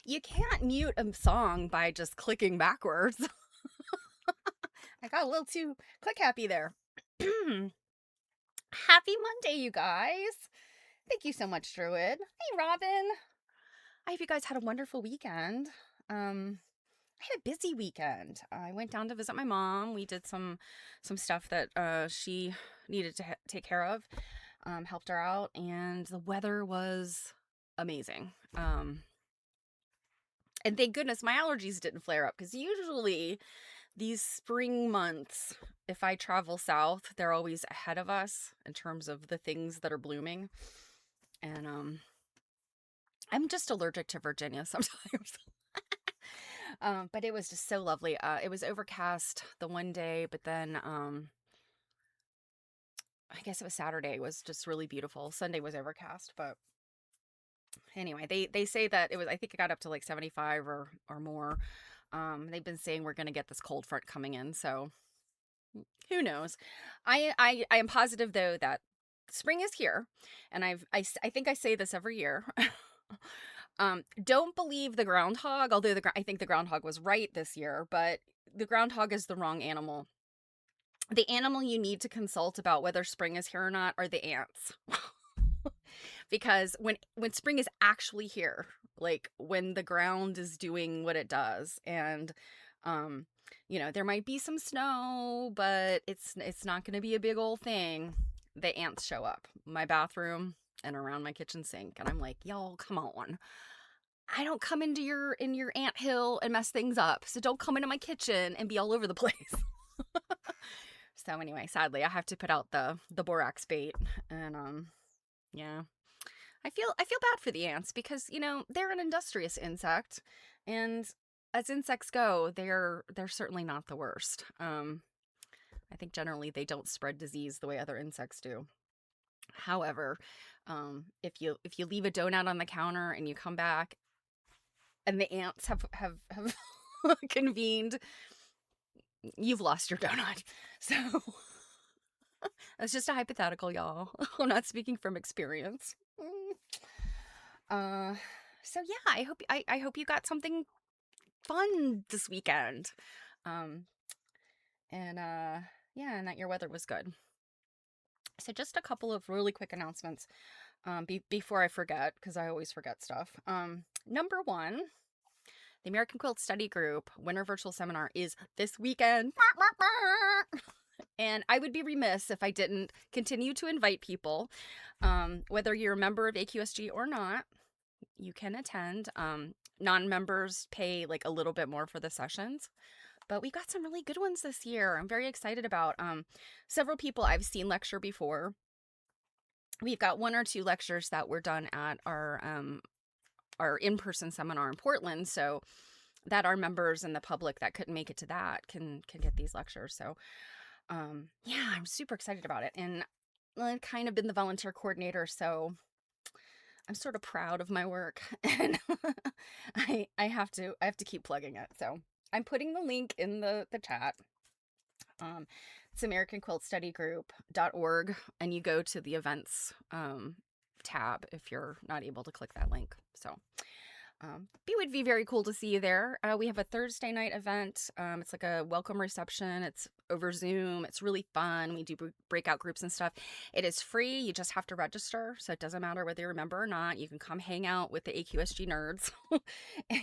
You can't mute a song by just clicking backwards. I got a little too click happy there. Happy Monday, you guys. Thank you so much, Druid. Hey, Robin. I hope you guys had a wonderful weekend. I had a busy weekend. I went down to visit my mom. We did some stuff that she needed to take care of. Helped her out, and the weather was amazing. And thank goodness my allergies didn't flare up, because usually these spring months, if I travel south, they're always ahead of us in terms of the things that are blooming. And I'm just allergic to Virginia sometimes. But it was just so lovely. It was overcast the one day, but then I guess it was Saturday was just really beautiful. Sunday was overcast, but anyway, they say that it was, I think it got up to like 75 or more. They've been saying we're going to get this cold front coming in, so who knows. I am positive though that spring is here, and I think I say this every year. Don't believe the groundhog, although I think the groundhog was right this year, but the groundhog is the wrong animal. The animal you need to consult about whether spring is here or not are the ants. Because when spring is actually here, like when the ground is doing what it does, and there might be some snow, but it's not going to be a big old thing. The ants show up my bathroom and around my kitchen sink, and I'm like, y'all, come on. I don't come into your ant hill and mess things up, so don't come into my kitchen and be all over the place. So anyway, sadly, I have to put out the borax bait, and yeah. I feel bad for the ants, because they're an industrious insect, and as insects go, they're certainly not the worst. I think generally they don't spread disease the way other insects do. However, if you leave a donut on the counter and you come back and the ants have convened, you've lost your donut. So that's just a hypothetical, y'all. I'm not speaking from experience. So yeah, I hope you got something fun this weekend. And yeah, and that your weather was good. So just a couple of really quick announcements before I forget, because I always forget stuff. Number one, the American Quilt Study Group Winter Virtual Seminar is this weekend. And I would be remiss if I didn't continue to invite people. Whether you're a member of AQSG or not, you can attend. Non-members pay like a little bit more for the sessions, but we got some really good ones this year. I'm very excited about several people I've seen lecture before. We've got one or two lectures that were done at our in-person seminar in Portland, so that our members and the public that couldn't make it to that can get these lectures. So yeah, I'm super excited about it, and I've kind of been the volunteer coordinator, so I'm sort of proud of my work, and I have to keep plugging it. So I'm putting the link in the chat. It's AmericanQuiltStudyGroup.org, and you go to the events tab if you're not able to click that link. So it would be very cool to see you there. We have a Thursday night event. It's like a welcome reception. It's over Zoom. It's really fun. We do breakout groups and stuff. It is free. You just have to register, so it doesn't matter whether you're a member or not. You can come hang out with the AQSG nerds.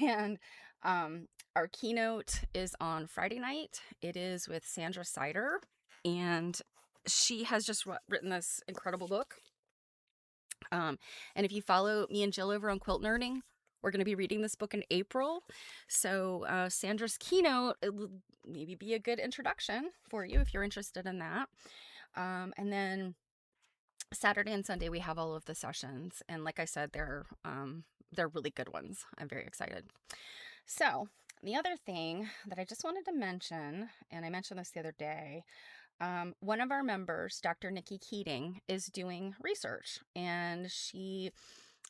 And our keynote is on Friday night. It is with Sandra Sider, and she has just written this incredible book. And if you follow me and Jill over on Quilt Nerding, we're going to be reading this book in April. So Sandra's keynote, it will maybe be a good introduction for you if you're interested in that. And then Saturday and Sunday, we have all of the sessions. And like I said, they're really good ones. I'm very excited. So the other thing that I just wanted to mention, and I mentioned this the other day, one of our members, Dr. Nikki Keating, is doing research, and she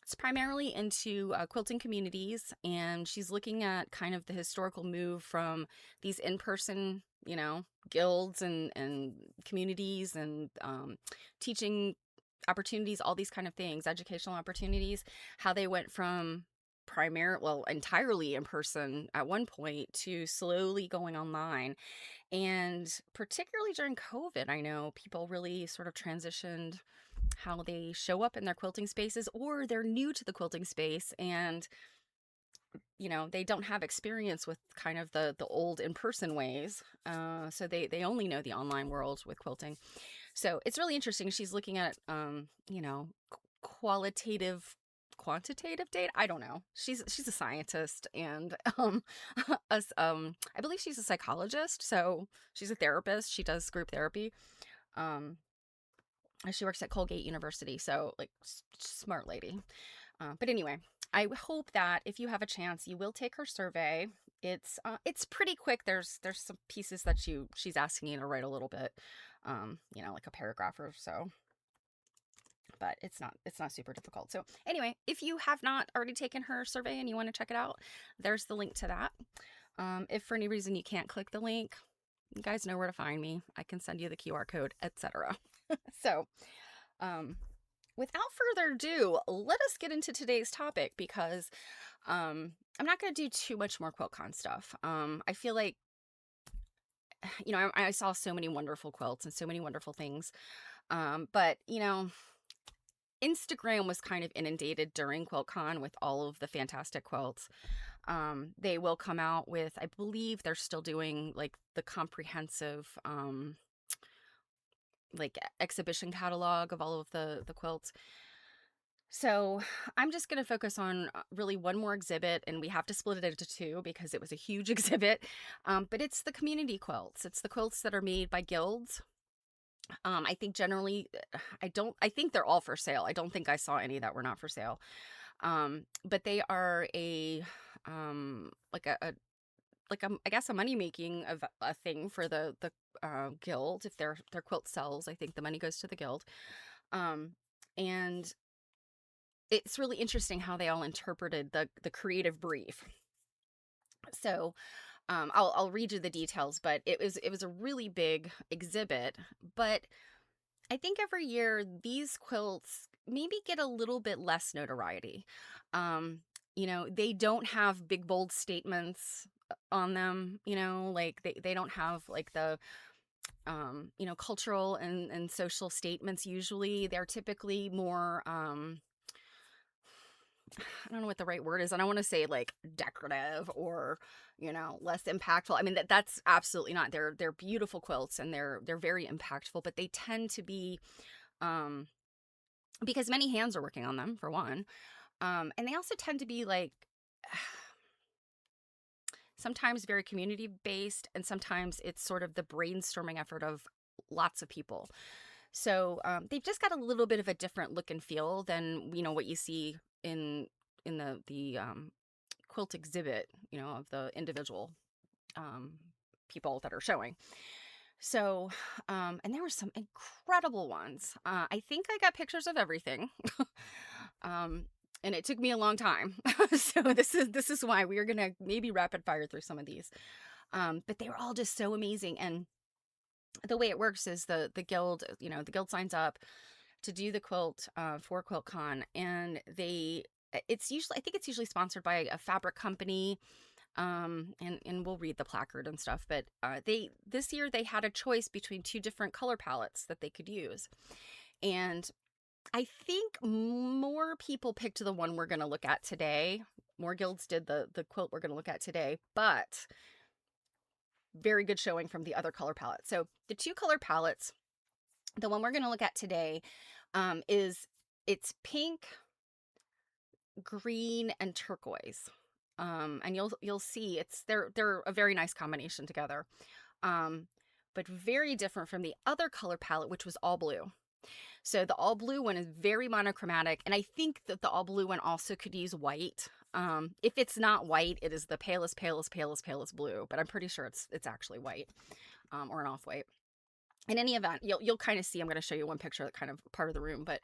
It's primarily into quilting communities, and she's looking at kind of the historical move from these in-person, guilds and communities and teaching opportunities, all these kind of things, educational opportunities, how they went from entirely in person at one point to slowly going online. And particularly during COVID, I know people really sort of transitioned how they show up in their quilting spaces, or they're new to the quilting space and they don't have experience with kind of the old in-person ways, so they only know the online world with quilting. So it's really interesting. She's looking at qualitative quantitative data. I don't know. She's a scientist, and I believe she's a psychologist, so she's a therapist. She does group therapy. um she works at Colgate University, so like smart lady. But anyway, I hope that if you have a chance, you will take her survey. It's pretty quick. There's some pieces that she's asking you to write a little bit, like a paragraph or so. But it's not super difficult. So anyway, if you have not already taken her survey and you want to check it out, there's the link to that. If for any reason you can't click the link, you guys know where to find me. I can send you the QR code, etc. So, without further ado, let us get into today's topic, because I'm not going to do too much more QuiltCon stuff. I feel like, I saw so many wonderful quilts and so many wonderful things. But, Instagram was kind of inundated during QuiltCon with all of the fantastic quilts. They will come out with, I believe they're still doing like the comprehensive like exhibition catalog of all of the quilts. So I'm just going to focus on really one more exhibit, and we have to split it into two because it was a huge exhibit. But it's the community quilts. It's the quilts that are made by guilds. I think generally, I think they're all for sale. I don't think I saw any that were not for sale. But they are I guess a money making of a thing for the guild. If their quilt sells, I think the money goes to the guild. And it's really interesting how they all interpreted the creative brief. So I'll read you the details, but it was a really big exhibit. But I think every year these quilts maybe get a little bit less notoriety. They don't have big bold statements on them, like they don't have like the cultural and social statements. Usually they're typically more I don't know what the right word is. I don't want to say like decorative or, less impactful. I mean, that's absolutely not. They're beautiful quilts, and they're very impactful, but they tend to be, because many hands are working on them, for one. And they also tend to be like sometimes very community based, and sometimes it's sort of the brainstorming effort of lots of people. So they've just got a little bit of a different look and feel than what you see in the quilt exhibit, of the individual people that are showing. So, and there were some incredible ones. I think I got pictures of everything. And it took me a long time. So this is why we are gonna maybe rapid fire through some of these. But they were all just so amazing. And the way it works is the guild, the guild signs up to do the quilt for QuiltCon, and I think it's usually sponsored by a fabric company. And we'll read the placard and stuff, but this year they had a choice between two different color palettes that they could use. And I think more people picked the one we're going to look at today. More guilds did the quilt we're going to look at today, but very good showing from the other color palette. So the two color palettes, the one we're going to look at today, it's pink, green, and turquoise. And you'll see they're a very nice combination together. But very different from the other color palette, which was all blue. So the all blue one is very monochromatic, and I think that the all blue one also could use white. If it's not white, it is the palest blue, but I'm pretty sure it's actually white, or an off-white. In any event, you'll kind of see, I'm going to show you one picture, that kind of part of the room, but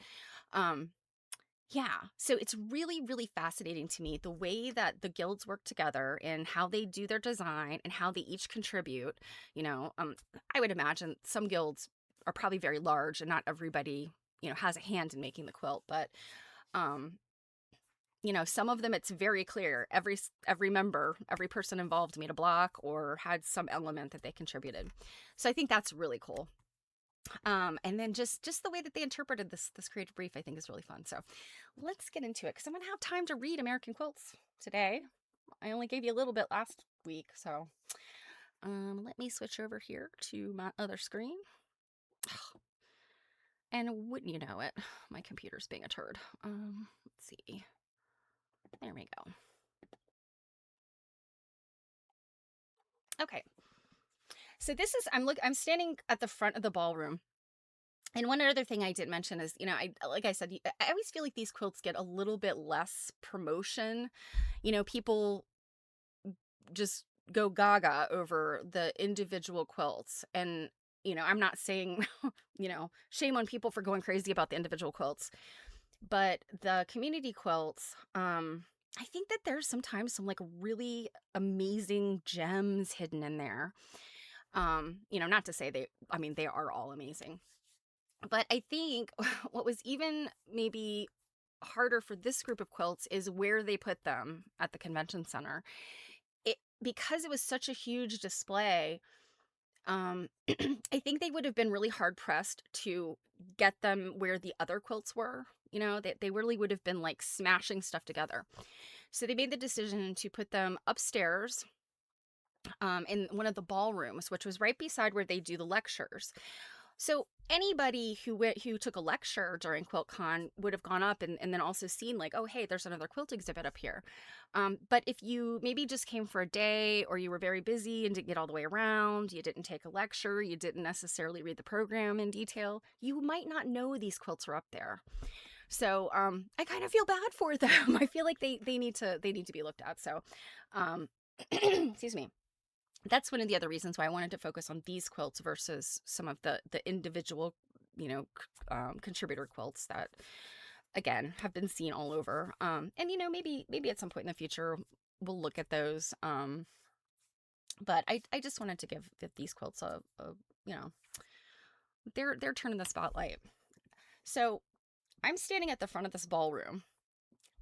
Yeah. So it's really, really fascinating to me the way that the guilds work together and how they do their design and how they each contribute. You know, I would imagine some guilds are probably very large and not everybody, has a hand in making the quilt, but um, some of them it's very clear. Every member, every person involved made a block or had some element that they contributed. So I think that's really cool. And then just the way that they interpreted this creative brief, I think is really fun. So let's get into it because I'm gonna have time to read American Quilts today. I only gave you a little bit last week, so let me switch over here to my other screen. And wouldn't you know it, my computer's being a turd. Let's see. There we go. Okay. So this is I'm standing at the front of the ballroom. And one other thing I did mention is, like I said, I always feel like these quilts get a little bit less promotion. People just go gaga over the individual quilts. And, I'm not saying, shame on people for going crazy about the individual quilts, but the community quilts, I think that there's sometimes some like really amazing gems hidden in there. Not to say they are all amazing. But I think what was even maybe harder for this group of quilts is where they put them at the convention center. Because it was such a huge display, I think they would have been really hard pressed to get them where the other quilts were. They really would have been like smashing stuff together. So they made the decision to put them upstairs in one of the ballrooms, which was right beside where they do the lectures. So anybody who took a lecture during QuiltCon would have gone up and then also seen like, oh, hey, there's another quilt exhibit up here. But if you maybe just came for a day or you were very busy and didn't get all the way around, you didn't take a lecture, you didn't necessarily read the program in detail, you might not know these quilts are up there. So I kind of feel bad for them. I feel like they need to be looked at. So excuse me. That's one of the other reasons why I wanted to focus on these quilts versus some of the individual, contributor quilts that, again, have been seen all over. And maybe at some point in the future we'll look at those. But I just wanted to give these quilts a their turn in the spotlight. So I'm standing at the front of this ballroom.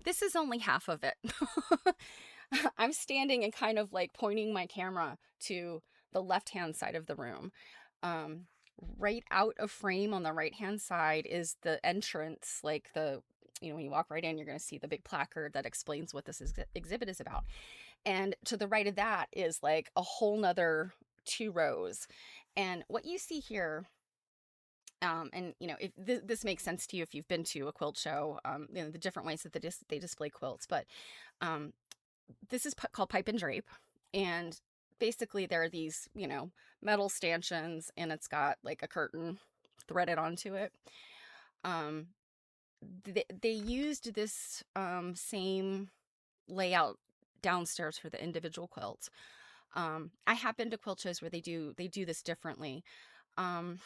This is only half of it. I'm standing and kind of like pointing my camera to the left-hand side of the room. Um, right out of frame on the right-hand side is the entrance, like when you walk right in, you're going to see the big placard that explains what this exhibit is about. And to the right of that is like a whole nother 2 rows. And what you see here, and if this makes sense to you if you've been to a quilt show, the different ways that they display quilts, but um, this is called pipe and drape, and basically there are these metal stanchions, and it's got like a curtain threaded onto it. um they used this same layout downstairs for the individual quilts. I have been to quilt shows where they do this differently. um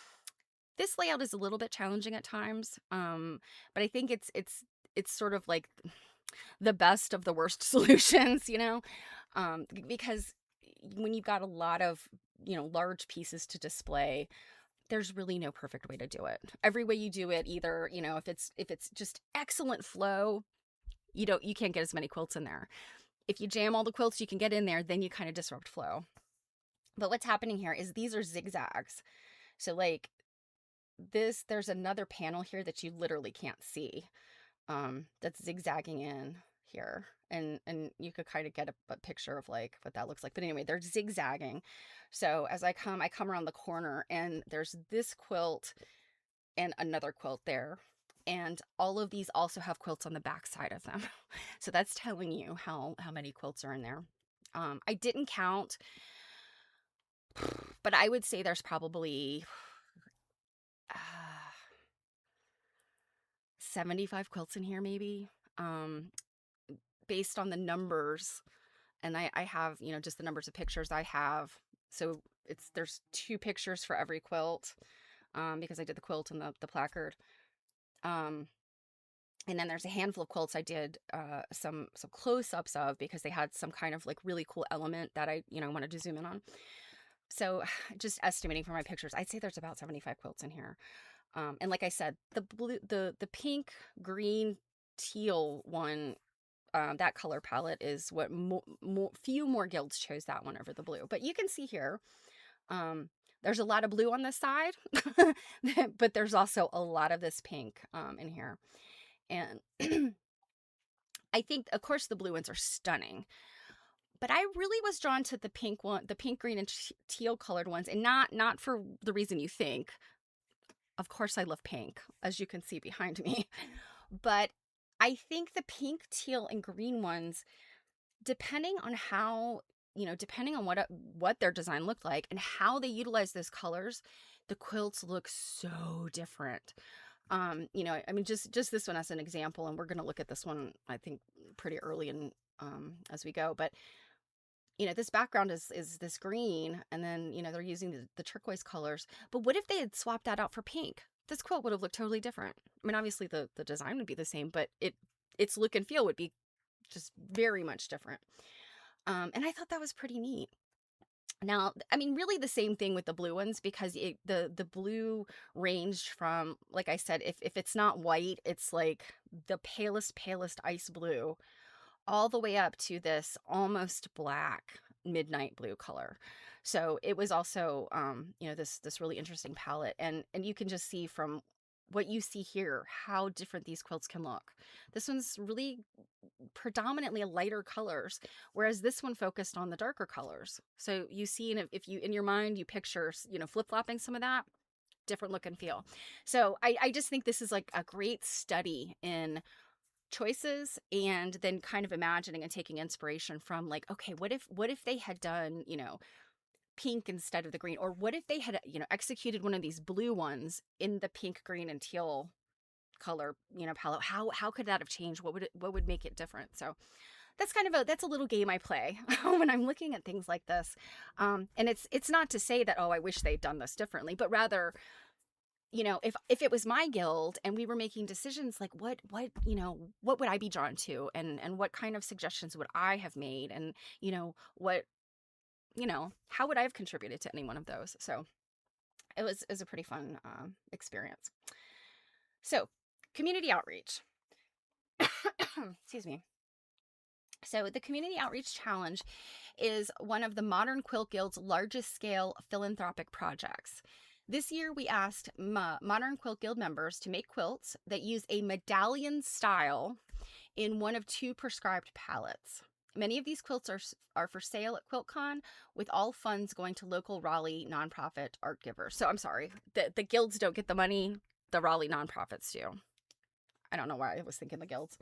this layout is a little bit challenging at times, but I think it's sort of like the best of the worst solutions, because when you've got a lot of, large pieces to display, there's really no perfect way to do it. Every way you do it, either, if it's just excellent flow, you can't get as many quilts in there. If you jam all the quilts you can get in there, then you kind of disrupt flow. But what's happening here is these are zigzags. So like there's another panel here that you literally can't see, that's zigzagging in here, and you could kind of get a picture of like what that looks like. But anyway, they're zigzagging. So as I come around the corner, and there's this quilt and another quilt there, and all of these also have quilts on the back side of them. So that's telling you how many quilts are in there. I didn't count, but I would say there's probably uh, 75 quilts in here, maybe. Based on the numbers, and I have, just the numbers of pictures I have. So there's 2 pictures for every quilt, because I did the quilt and the placard. Um, And then there's a handful of quilts I did some close-ups of because they had some kind of like really cool element that I, wanted to zoom in on. So just estimating from my pictures, I'd say there's about 75 quilts in here. And like I said, the pink, green, teal one, that color palette is what few more guilds chose that one over the blue. But you can see here, there's a lot of blue on this side, but there's also a lot of this pink in here. And I think, of course, the blue ones are stunning. But I really was drawn to the pink one, the pink, green, and teal colored ones, and not for the reason you think. Of course, I love pink, as you can see behind me. But I think the pink, teal, and green ones, depending on how, depending on what their design looked like and how they utilize those colors, the quilts look so different. I mean, just this one as an example, and we're going to look at this one, I think, pretty early in as we go. But this background is this green, and then, they're using the turquoise colors. But what if they had swapped that out for pink? This quilt would have looked totally different. I mean, obviously the design would be the same, but its look and feel would be just very much different. And I thought that was pretty neat. Now, I mean, really the same thing with the blue ones, because the blue ranged from, like I said, if it's not white, it's like the palest ice blue, all the way up to this almost black midnight blue color. So it was also, this really interesting palette, and you can just see from what you see here how different these quilts can look. This one's really predominantly lighter colors, whereas this one focused on the darker colors. So you see, if you in your mind you picture, flip-flopping some of that, different look and feel. So I just think this is like a great study in choices, and then kind of imagining and taking inspiration from, like, okay, what if they had done, pink instead of the green, or what if they had, executed one of these blue ones in the pink, green, and teal color, palette. How could that have changed? What would make it different? So that's that's a little game I play when I'm looking at things like this. And it's not to say that, oh, I wish they'd done this differently, but rather, if it was my guild and we were making decisions, like what would I be drawn to, and what kind of suggestions would I have made, and what how would I have contributed to any one of those? So it was a pretty fun experience. So community outreach. Excuse me. So the Community Outreach Challenge is one of the Modern Quilt Guild's largest scale philanthropic projects. This year, we asked Modern Quilt Guild members to make quilts that use a medallion style in one of 2 prescribed palettes. Many of these quilts are for sale at QuiltCon, with all funds going to local Raleigh nonprofit art givers. So I'm sorry, the guilds don't get the money, the Raleigh nonprofits do. I don't know why I was thinking the guilds.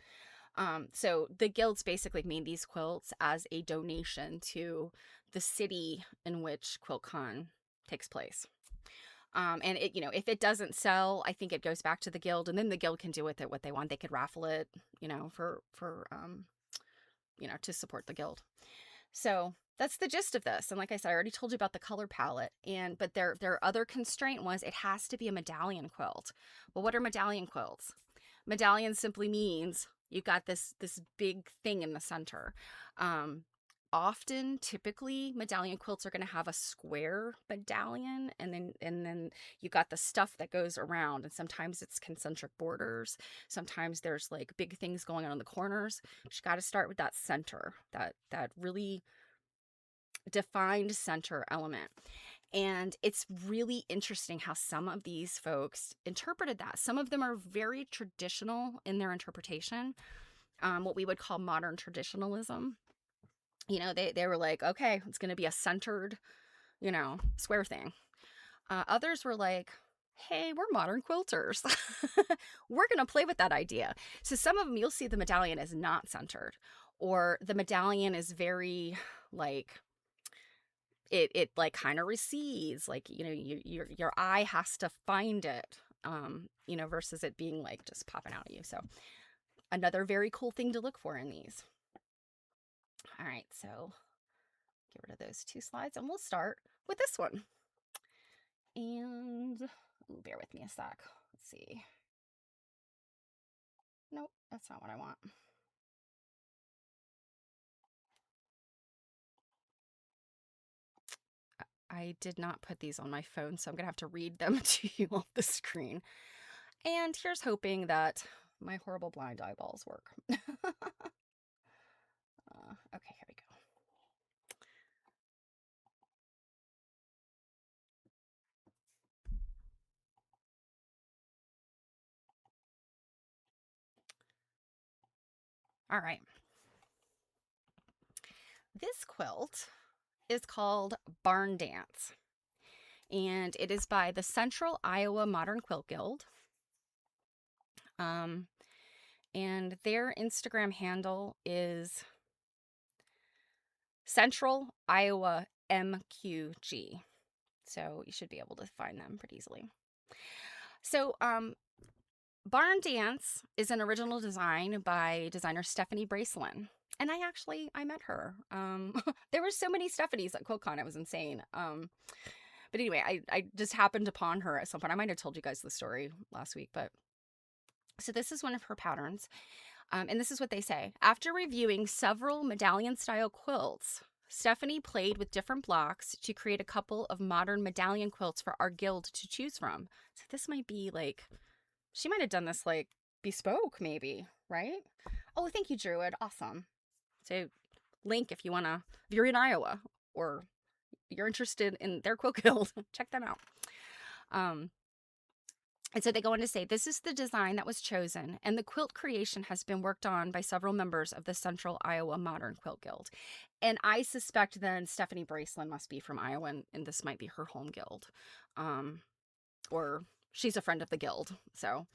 So the guilds basically made these quilts as a donation to the city in which QuiltCon takes place. And it, if it doesn't sell, I think it goes back to the guild, and then the guild can do with it what they want. They could raffle it, for to support the guild. So that's the gist of this. And like I said, I already told you about the color palette, but their other constraint was it has to be a medallion quilt. Well, what are medallion quilts? Medallion simply means you've got this big thing in the center. Often, typically, medallion quilts are going to have a square medallion, and then you got the stuff that goes around, and sometimes it's concentric borders. Sometimes there's like big things going on in the corners. You got to start with that center, that really defined center element. And it's really interesting how some of these folks interpreted that. Some of them are very traditional in their interpretation, what we would call modern traditionalism. They were like, okay, it's going to be a centered, square thing. Others were like, hey, we're modern quilters. We're going to play with that idea. So some of them, you'll see the medallion is not centered, or the medallion is very like, it like kind of recedes, like, your eye has to find it, versus it being like just popping out at you. So another very cool thing to look for in these. All right, so get rid of those 2 slides, and we'll start with this one. And bear with me a sec. Let's see. Nope, that's not what I want. I did not put these on my phone, so I'm going to have to read them to you off the screen. And here's hoping that my horrible blind eyeballs work. Okay, here we go. All right. This quilt is called Barn Dance, and it is by the Central Iowa Modern Quilt Guild. And their Instagram handle is Central Iowa MQG. So you should be able to find them pretty easily. So, Barn Dance is an original design by designer Stephanie Bracelin. And I met her. There were so many Stephanies at QuiltCon. It was insane. But anyway, I just happened upon her at some point. I might have told you guys the story last week, but so this is one of her patterns. And this is what they say. After reviewing several medallion-style quilts, Stephanie played with different blocks to create a couple of modern medallion quilts for our guild to choose from. So this might be like, she might have done this like bespoke maybe, right? Oh, thank you, Druid. Awesome. So link if you're in Iowa or you're interested in their quilt guild, check them out. And so they go on to say, this is the design that was chosen, and the quilt creation has been worked on by several members of the Central Iowa Modern Quilt Guild. And I suspect then Stephanie Bracelin must be from Iowa, and this might be her home guild. Or she's a friend of the guild. So,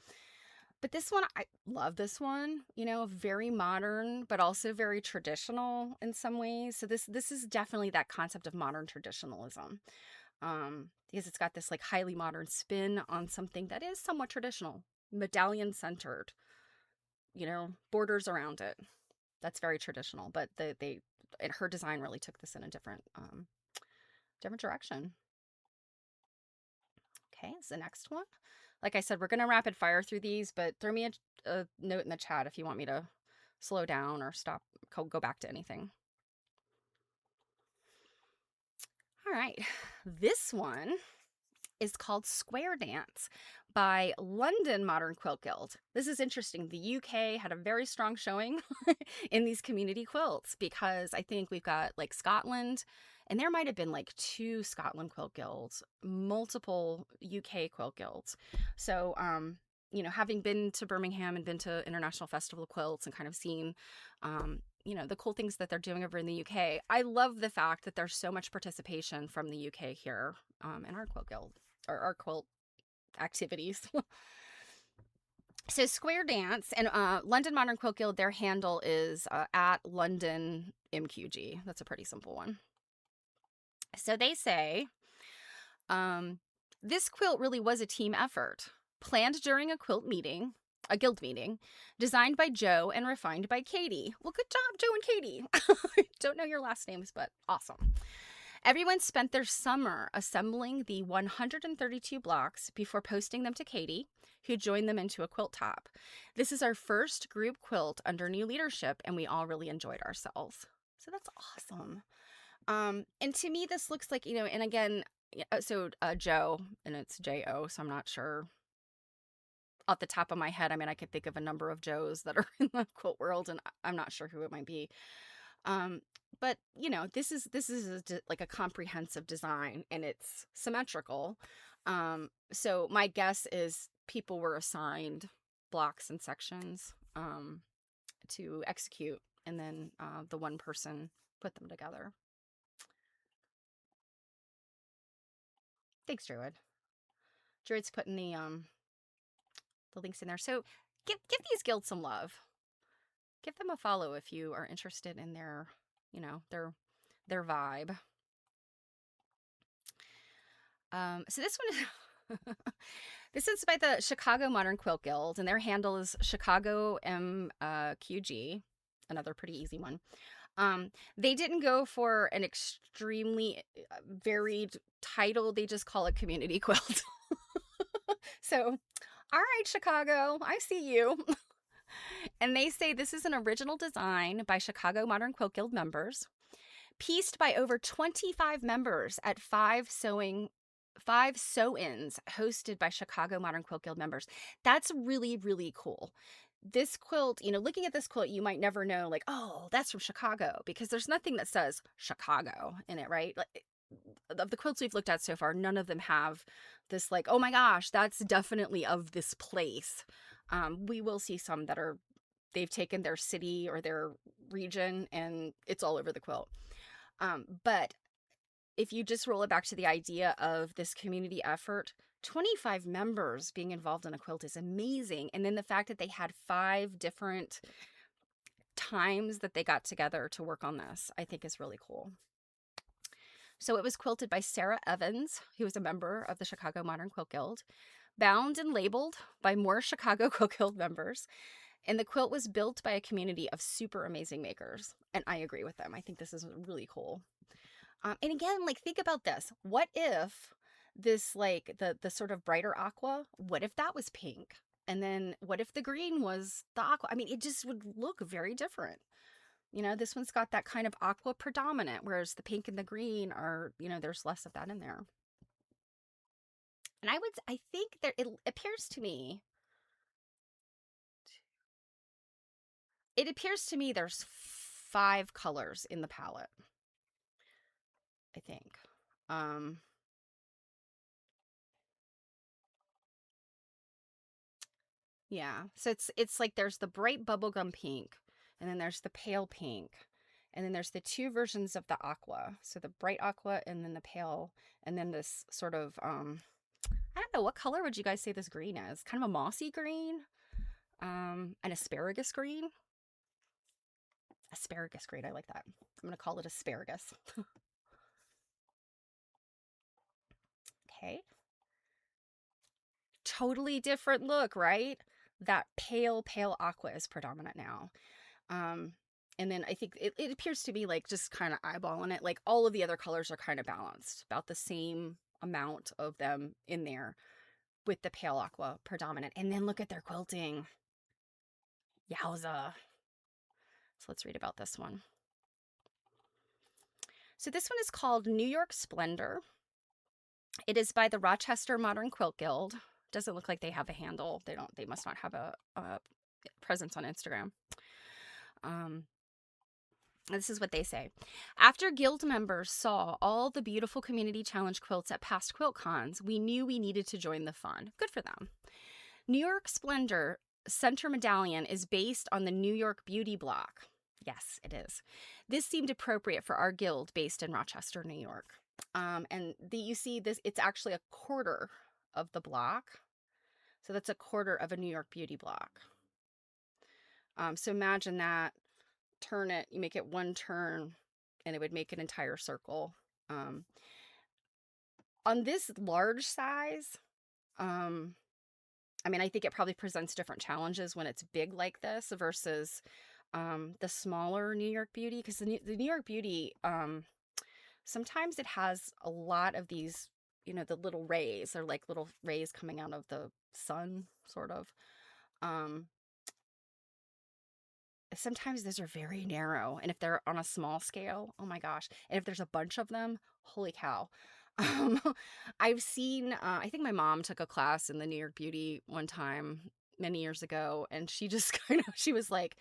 but this one, I love this one, very modern, but also very traditional in some ways. So this is definitely that concept of modern traditionalism. Because it's got this like highly modern spin on something that is somewhat traditional, medallion centered, borders around it. That's very traditional, but her design really took this in a different direction. Okay, it's the next one. Like I said, we're going to rapid fire through these, but throw me a note in the chat if you want me to slow down or stop, go back to anything. All right, this one is called Square Dance by London Modern Quilt Guild. This is interesting. The UK had a very strong showing in these community quilts because I think we've got like Scotland, and there might have been like 2 Scotland quilt guilds, multiple UK quilt guilds. So, having been to Birmingham and been to International Festival of Quilts and kind of seen, the cool things that they're doing over in the UK, I love the fact that there's so much participation from the UK here in our quilt guild, or our quilt activities. So Square Dance and London Modern Quilt Guild, their handle is at London MQG. That's a pretty simple one. So they say, this quilt really was a team effort, planned during a guild meeting, designed by Joe and refined by Katie. Well, good job, Joe and Katie. Don't know your last names, but awesome. Everyone spent their summer assembling the 132 blocks before posting them to Katie, who joined them into a quilt top. This is our first group quilt under new leadership, and we all really enjoyed ourselves. So that's awesome. And to me, this looks like, and again, Joe, and it's J-O, so I'm not sure off the top of my head. I mean, I could think of a number of Joes that are in the quilt world, and I'm not sure who it might be. But this is like a comprehensive design, and it's symmetrical. So my guess is people were assigned blocks and sections to execute, and then the one person put them together. Thanks, Druid. Druid's putting the links in there. So give these guilds some love. Give them a follow if you are interested in their vibe. So this one is this is by the Chicago Modern Quilt Guild, and their handle is Chicago MQG, another pretty easy one. They didn't go for an extremely varied title. They just call it community quilt. So, all right, Chicago, I see you. And they say this is an original design by Chicago Modern Quilt Guild members, pieced by over 25 members at five sew-ins hosted by Chicago Modern Quilt Guild members. That's really, really cool. This quilt, looking at this quilt, you might never know, like, oh, that's from Chicago, because there's nothing that says Chicago in it, right? Like, of the quilts we've looked at so far, none of them have this, like, oh my gosh, that's definitely of this place. We will see some that they've taken their city or their region and it's all over the quilt. But if you just roll it back to the idea of this community effort, 25 members being involved in a quilt is amazing. And then the fact that they had 5 different times that they got together to work on this, I think is really cool. So it was quilted by Sarah Evans, who was a member of the Chicago Modern Quilt Guild, bound and labeled by more Chicago Quilt Guild members. And the quilt was built by a community of super amazing makers. And I agree with them. I think this is really cool. And again, like, think about this. What if this, like, the sort of brighter aqua, what if that was pink? And then what if the green was the aqua? I mean, it just would look very different. This one's got that kind of aqua predominant, whereas the pink and the green are, there's less of that in there. And I think it appears to me, there's 5 colors in the palette, I think. Yeah. So it's like there's the bright bubblegum pink, and then there's the pale pink, and then there's the 2 versions of the aqua. So the bright aqua and then the pale, and then this sort of I don't know, what color would you guys say this green is? Kind of a mossy green, an asparagus green. Asparagus green, I like that. I'm gonna call it asparagus. Okay. Totally different look, right? That pale aqua is predominant now. And then I think it appears to be, like, just kind of eyeballing it, like all of the other colors are kind of balanced, about the same amount of them in there, with the pale aqua predominant. And then look at their quilting. Yowza. So let's read about this one. So this one is called New York Splendor. It is by the Rochester Modern Quilt Guild. Doesn't look like they have a handle. They must not have a presence on Instagram. This is what they say. After guild members saw all the beautiful community challenge quilts at past QuiltCons, we knew we needed to join the fun. Good for them. New York Splendor Center Medallion is based on the New York Beauty block. Yes, it is. This seemed appropriate for our guild based in Rochester, New York. And you see this, it's actually a quarter of the block. So that's a quarter of a New York Beauty block. So imagine that. Turn it, you make it one turn, and it would make an entire circle. On this large size, I mean, I think it probably presents different challenges when it's big like this versus the smaller New York Beauty, because the New York Beauty, sometimes it has a lot of these, the little rays. They're like little rays coming out of the sun, sort of. Sometimes those are very narrow, and if they're on a small scale, oh my gosh, and if there's a bunch of them, holy cow. um, I've seen I think my mom took a class in the New York Beauty one time many years ago, and she just she was like,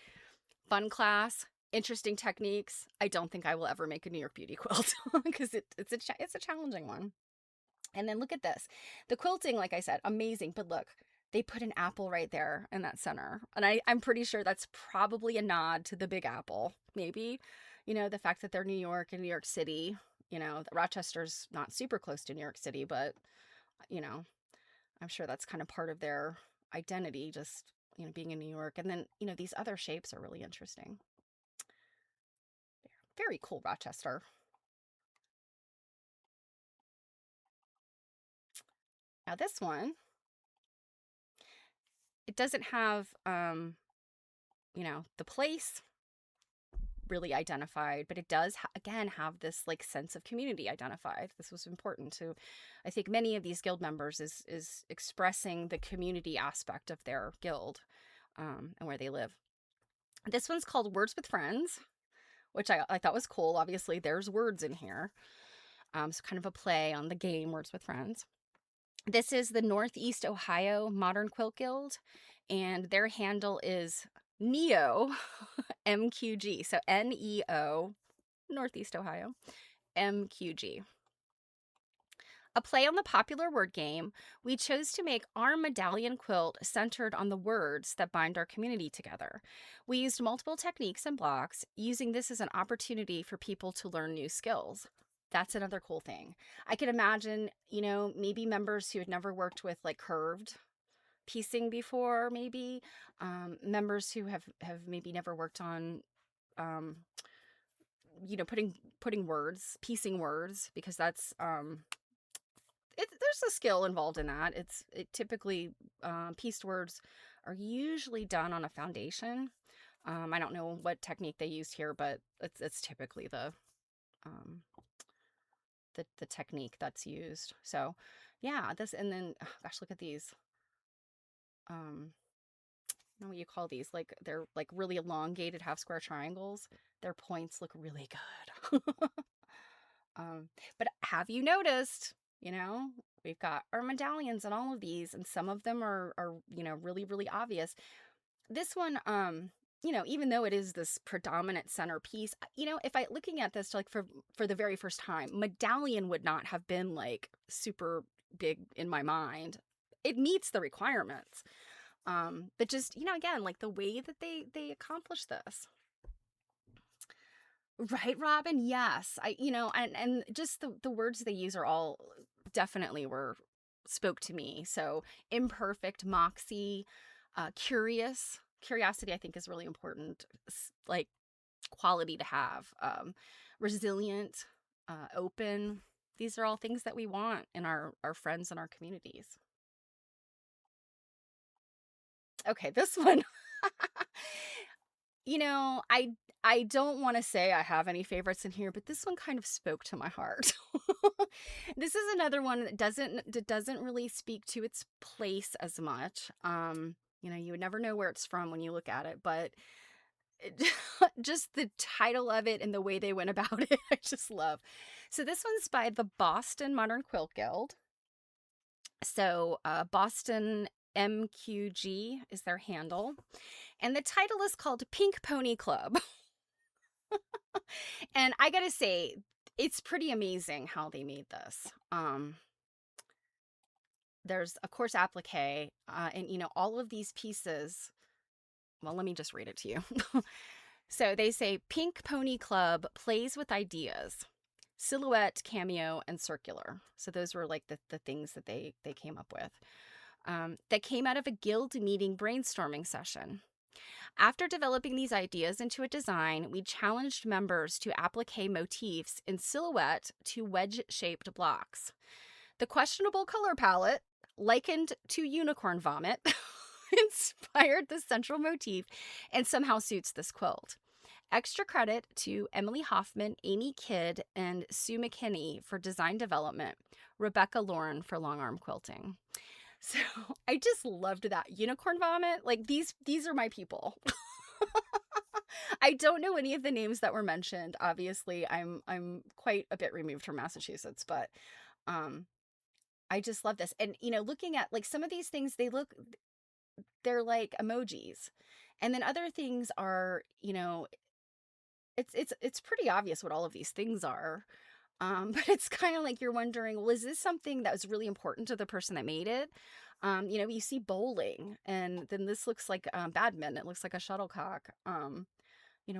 fun class, interesting techniques. I don't think I will ever make a New York Beauty quilt, because it's a challenging one. And then look at this, the quilting, like I said, amazing, but look, they put an apple right there in that center. And I'm pretty sure that's probably a nod to the Big Apple, maybe. The fact that they're New York and New York City. Rochester's not super close to New York City, but, I'm sure that's kind of part of their identity, just, being in New York. And then, these other shapes are really interesting. Very cool, Rochester. Now this one, it doesn't have, the place really identified, but it does again have this, like, sense of community identified. This was important to, I think, many of these guild members, is expressing the community aspect of their guild. and where they live. This one's called Words with Friends, which I thought was cool. Obviously, there's words in here. So kind of a play on the game Words with Friends. This is the Northeast Ohio Modern Quilt Guild, and their handle is NEO MQG. So NEO, Northeast Ohio, MQG. A play on the popular word game, we chose to make our medallion quilt centered on the words that bind our community together. We used multiple techniques and blocks, using this as an opportunity for people to learn new skills. That's another cool thing. I can imagine, maybe members who had never worked with like curved piecing before, maybe members who have maybe never worked on um, putting words, piecing words, because that's there's a skill involved in that. It typically pieced words are usually done on a foundation. I don't know what technique they used here, but it's typically um, the technique that's used. So yeah, this, and then gosh, look at these. I don't know what you call these. Like they're like really elongated half square triangles. Their points look really good. But have you noticed, we've got our medallions and all of these, and some of them are really, really obvious. This one, even though it is this predominant centerpiece, if I looking at this like for the very first time, medallion would not have been like super big in my mind. It meets the requirements. But just, again, like the way that they accomplish this. Right, Robin? Yes. And just the words they use are all definitely spoke to me. So imperfect, moxie, curious. Curiosity, I think, is really important, like quality to have. Resilient, open. These are all things that we want in our friends and our communities. Okay, this one. I don't want to say I have any favorites in here, but this one kind of spoke to my heart. This is another one that doesn't really speak to its place as much. You would never know where it's from when you look at it, but just the title of it and the way they went about it, I just love. So this one's by the Boston Modern Quilt Guild. So Boston MQG is their handle. And the title is called Pink Pony Club. And I gotta say, it's pretty amazing how they made this. There's, of course, applique, and, all of these pieces. Well, let me just read it to you. So they say, Pink Pony Club plays with ideas. Silhouette, cameo, and circular. So those were like the things that they came up with. That came out of a guild meeting brainstorming session. After developing these ideas into a design, we challenged members to applique motifs in silhouette to wedge-shaped blocks. The questionable color palette, likened to unicorn vomit, inspired the central motif and somehow suits this quilt. Extra credit to Emily Hoffman, Amy Kidd, and Sue McKinney for design development, Rebecca Lauren for long arm quilting. So I just loved that unicorn vomit. Like these are my people. I don't know any of the names that were mentioned. Obviously, I'm quite a bit removed from Massachusetts, but I just love this. And looking at like some of these things, they're like emojis, and then other things are it's pretty obvious what all of these things are. But it's kind of like you're wondering, well, is this something that was really important to the person that made it? You see bowling, and then this looks like badminton. It looks like a shuttlecock.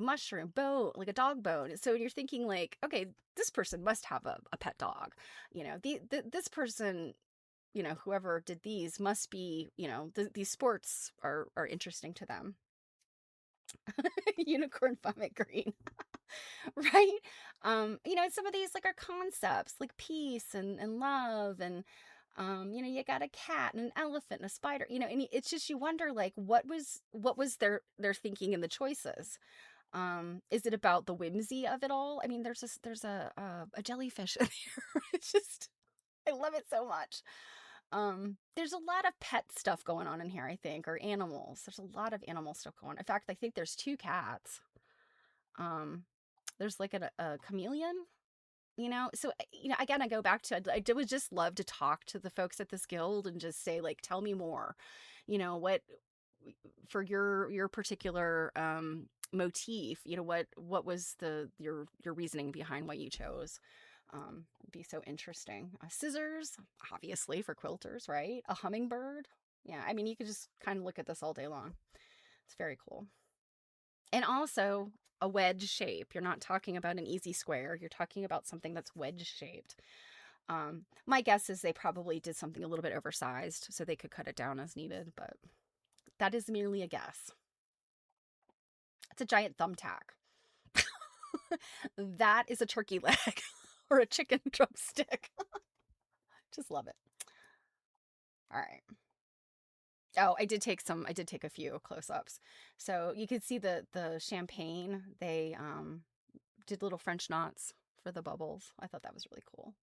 Mushroom, boat, like a dog bone. So you're thinking like, okay, this person must have a pet dog. This person, whoever did these must be, these sports are interesting to them. Unicorn vomit green. Right? Some of these like are concepts like peace and love, and you got a cat and an elephant and a spider, and it's just, you wonder like what was their thinking in the choices. Is it about the whimsy of it all? I mean, there's a jellyfish in there. It's just, I love it so much. There's a lot of pet stuff going on in here, I think, or animals. There's a lot of animal stuff going on. In fact, I think there's 2 cats. Um, there's like a chameleon, you know? So, again, I go back to, I would just love to talk to the folks at this guild and just say, like, tell me more. What for your particular motif, what was your reasoning behind what you chose? It'd be so interesting. Scissors, obviously, for quilters, right? A hummingbird. Yeah, I mean, you could just kind of look at this all day long. It's very cool. And also a wedge shape. You're not talking about an easy square. You're talking about something that's wedge shaped. My guess is they probably did something a little bit oversized so they could cut it down as needed, but that is merely a guess. It's a giant thumbtack. That is a turkey leg or a chicken drumstick. Just love it. All right. Oh, I did take a few close-ups. So you could see the champagne. They did little French knots for the bubbles. I thought that was really cool.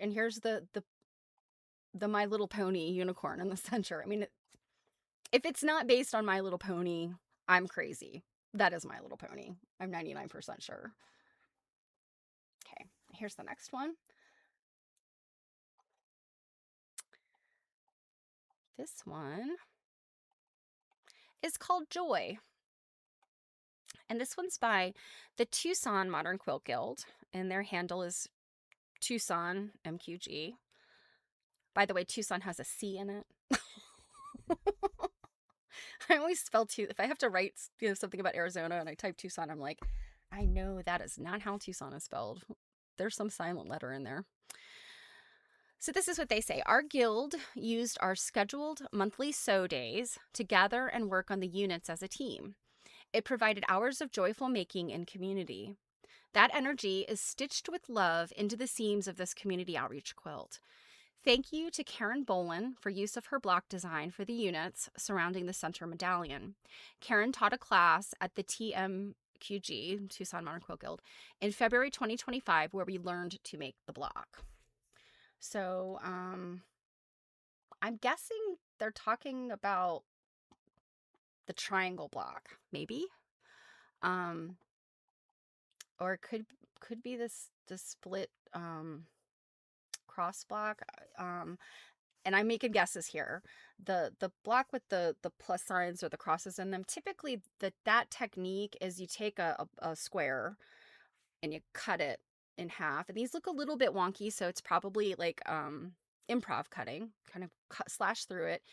Here's the My Little Pony unicorn in the center. I mean, if it's not based on My Little Pony, I'm crazy. That is My Little Pony. I'm 99% sure. Okay, here's the next one. This one is called Joy. And this one's by the Tucson Modern Quilt Guild. And their handle is Tucson MQG. By the way, Tucson has a C in it. I always spell if I have to write something about Arizona and I type Tucson, I'm like, I know that is not how Tucson is spelled. There's some silent letter in there. So this is what they say. Our guild used our scheduled monthly sew days to gather and work on the units as a team. It provided hours of joyful making and community. That energy is stitched with love into the seams of this community outreach quilt. Thank you to Karen Bolin for use of her block design for the units surrounding the center medallion. Karen taught a class at the TMQG, Tucson Modern Quilt Guild, in February 2025 where we learned to make the block. So, I'm guessing they're talking about the triangle block, maybe? Or it could be this split cross block. And I'm making guesses here. The block with the plus signs or the crosses in them, typically that technique is you take a square and you cut it in half. And these look a little bit wonky, so it's probably like improv cutting, kind of slash through it.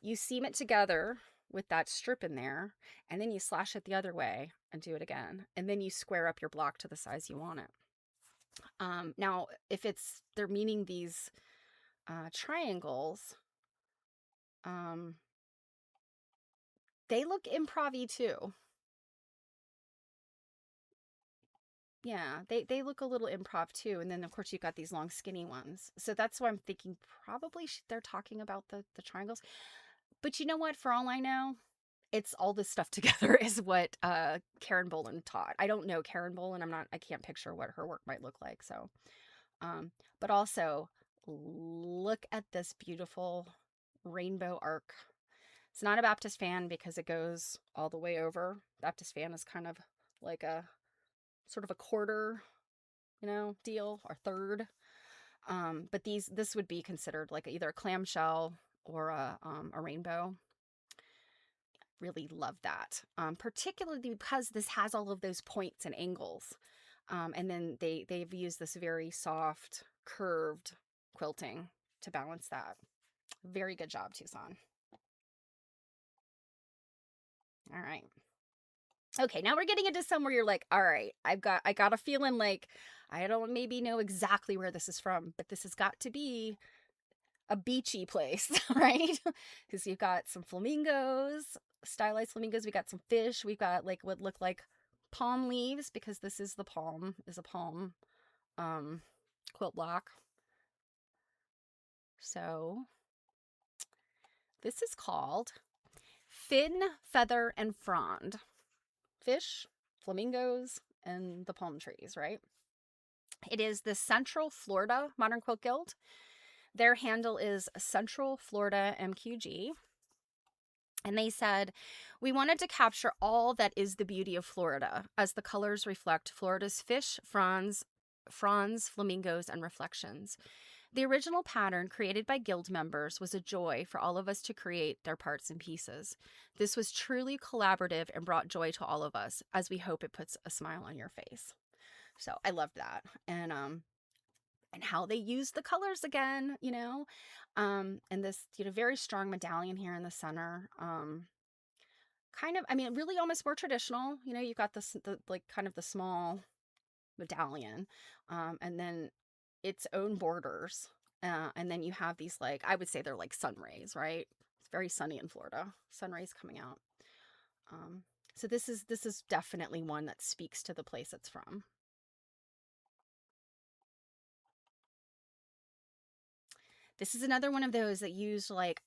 You seam it together with that strip in there, and then you slash it the other way and do it again. And then you square up your block to the size you want it. Now, if they're meaning these triangles, they look improv-y too. Yeah, they look a little improv too. And then, of course, you've got these long, skinny ones. So that's why I'm thinking probably they're talking about the triangles. But you know what? For all I know, it's all this stuff together is what Karen Bolin taught. I don't know Karen Bolin. I can't picture what her work might look like. So, but also look at this beautiful rainbow arc. It's not a Baptist fan because it goes all the way over. Baptist fan is kind of like a sort of a quarter, deal or third. But this would be considered like either a clamshell or a rainbow. Really love that, particularly because this has all of those points and angles. And then they've used this very soft, curved quilting to balance that. Very good job, Tucson. All right. Okay, now we're getting into some where you're like, all right, I got a feeling like I don't maybe know exactly where this is from, but this has got to be a beachy place, right? Because you've got some flamingos, stylized flamingos. We got some fish. We've got like what look like palm leaves because this is a palm quilt block. So this is called Fin, Feather, and Frond. Fish, flamingos, and the palm trees, right? It is the Central Florida Modern Quilt Guild. Their handle is Central Florida MQG. And they said, we wanted to capture all that is the beauty of Florida, as the colors reflect Florida's fish, fronds, flamingos, and reflections. The original pattern, created by guild members, was a joy for all of us to create their parts and pieces. This was truly collaborative and brought joy to all of us, as we hope it puts a smile on your face. So I loved that. And how they used the colors again, and this, very strong medallion here in the center. Kind of, I mean, really almost more traditional. You've got the like kind of the small medallion, and then its own borders. And then you have these, like, I would say they're like sun rays, right? It's very sunny in Florida. Sun rays coming out. So this is definitely one that speaks to the place it's from. This is another one of those that used, like,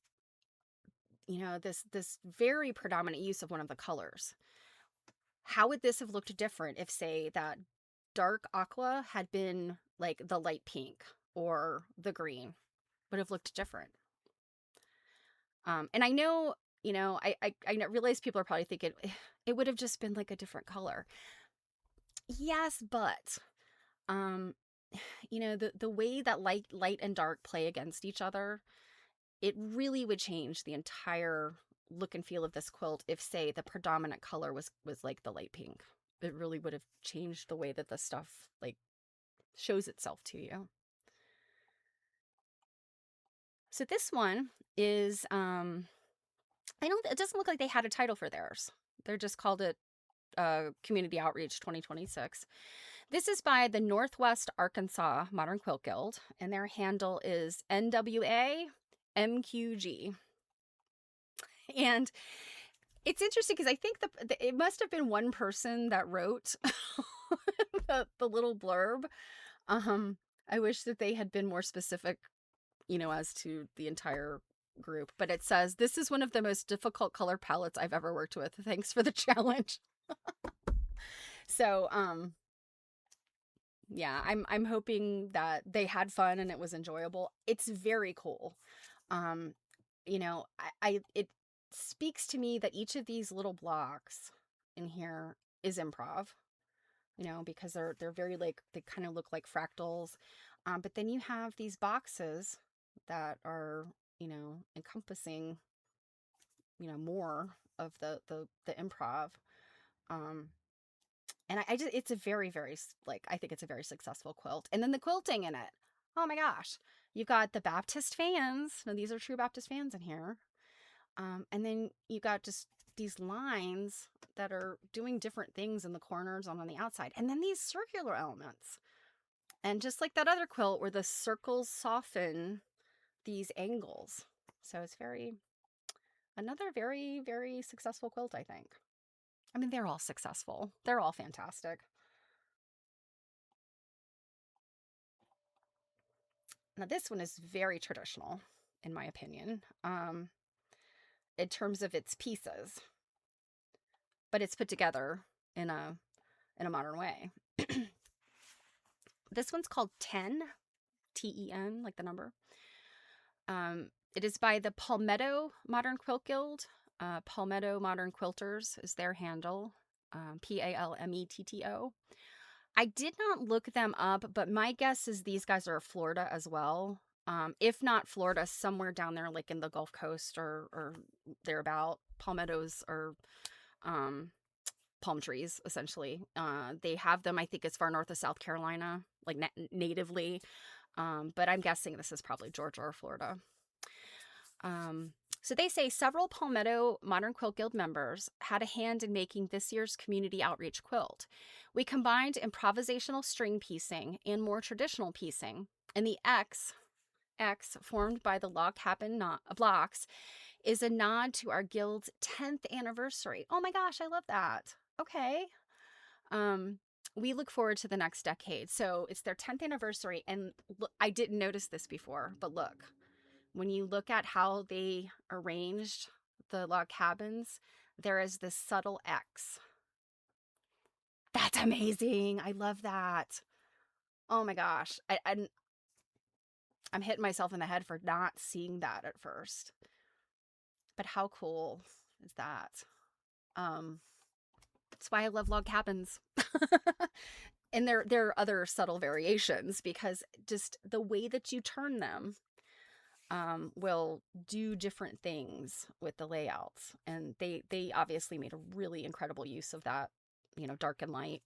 this very predominant use of one of the colors. How would this have looked different if, say, that dark aqua had been like the light pink, or the green? Would have looked different. And I know, I realize people are probably thinking it would have just been like a different color. Yes, but the way that light and dark play against each other, it really would change the entire look and feel of this quilt if, say, the predominant color was like the light pink. It really would have changed the way that the stuff, like, shows itself to you. So this one is it doesn't look like they had a title for theirs. They're just called it Community Outreach 2026. This is by the Northwest Arkansas Modern Quilt Guild, and their handle is NWA MQG. And it's interesting because I think it must have been one person that wrote the little blurb. I wish that they had been more specific, as to the entire group. But it says, this is one of the most difficult color palettes I've ever worked with. Thanks for the challenge. So, yeah, I'm hoping that they had fun and it was enjoyable. It's very cool. It speaks to me that each of these little blocks in here is improv, because they're very, like, they kind of look like fractals. But then you have these boxes that are, encompassing, more of the improv. And I just, it's a very, very, like, I think it's a very successful quilt. And then the quilting in it. Oh my gosh. You've got the Baptist fans. Now, these are true Baptist fans in here. And then you got just these lines that are doing different things in the corners and on the outside. And then these circular elements. And just like that other quilt where the circles soften these angles. So it's another very, very successful quilt, I think. I mean, they're all successful. They're all fantastic. Now, this one is very traditional, in my opinion, in terms of its pieces, but it's put together in a modern way. This one's called 10, Ten, like the number. It is by the Palmetto Modern Quilt Guild. Palmetto Modern Quilters is their handle. Palmetto. I did not look them up, but my guess is these guys are Florida as well. If not Florida, somewhere down there, like in the Gulf Coast or thereabout. Palmettos are palm trees, essentially. They have them, I think, as far north as South Carolina, like natively. But I'm guessing this is probably Georgia or Florida. So they say several Palmetto Modern Quilt Guild members had a hand in making this year's community outreach quilt. We combined improvisational string piecing and more traditional piecing, and the X formed by the log cabin blocks is a nod to our guild's 10th anniversary. Oh my gosh, I love that. Okay. We look forward to the next decade. So it's their 10th anniversary, and look, I didn't notice this before, but look. When you look at how they arranged the log cabins, there is this subtle X. That's amazing. I love that. Oh my gosh. I'm hitting myself in the head for not seeing that at first. But how cool is that? That's why I love log cabins. And there are other subtle variations because just the way that you turn them will do different things with the layouts. And they obviously made a really incredible use of that, dark and light.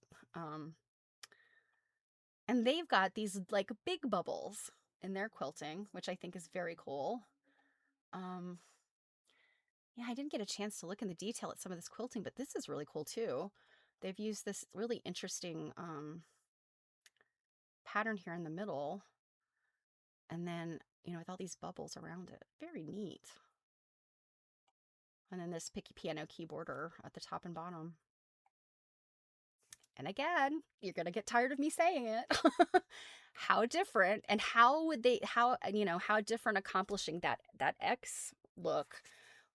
And they've got these like big bubbles in their quilting, which I think is very cool. Yeah, I didn't get a chance to look in the detail at some of this quilting, but this is really cool too. They've used this really interesting pattern here in the middle, and then, with all these bubbles around it. Very neat. And then this picky piano keyboarder at the top and bottom. And again, you're going to get tired of me saying it. How different, and how different accomplishing that X look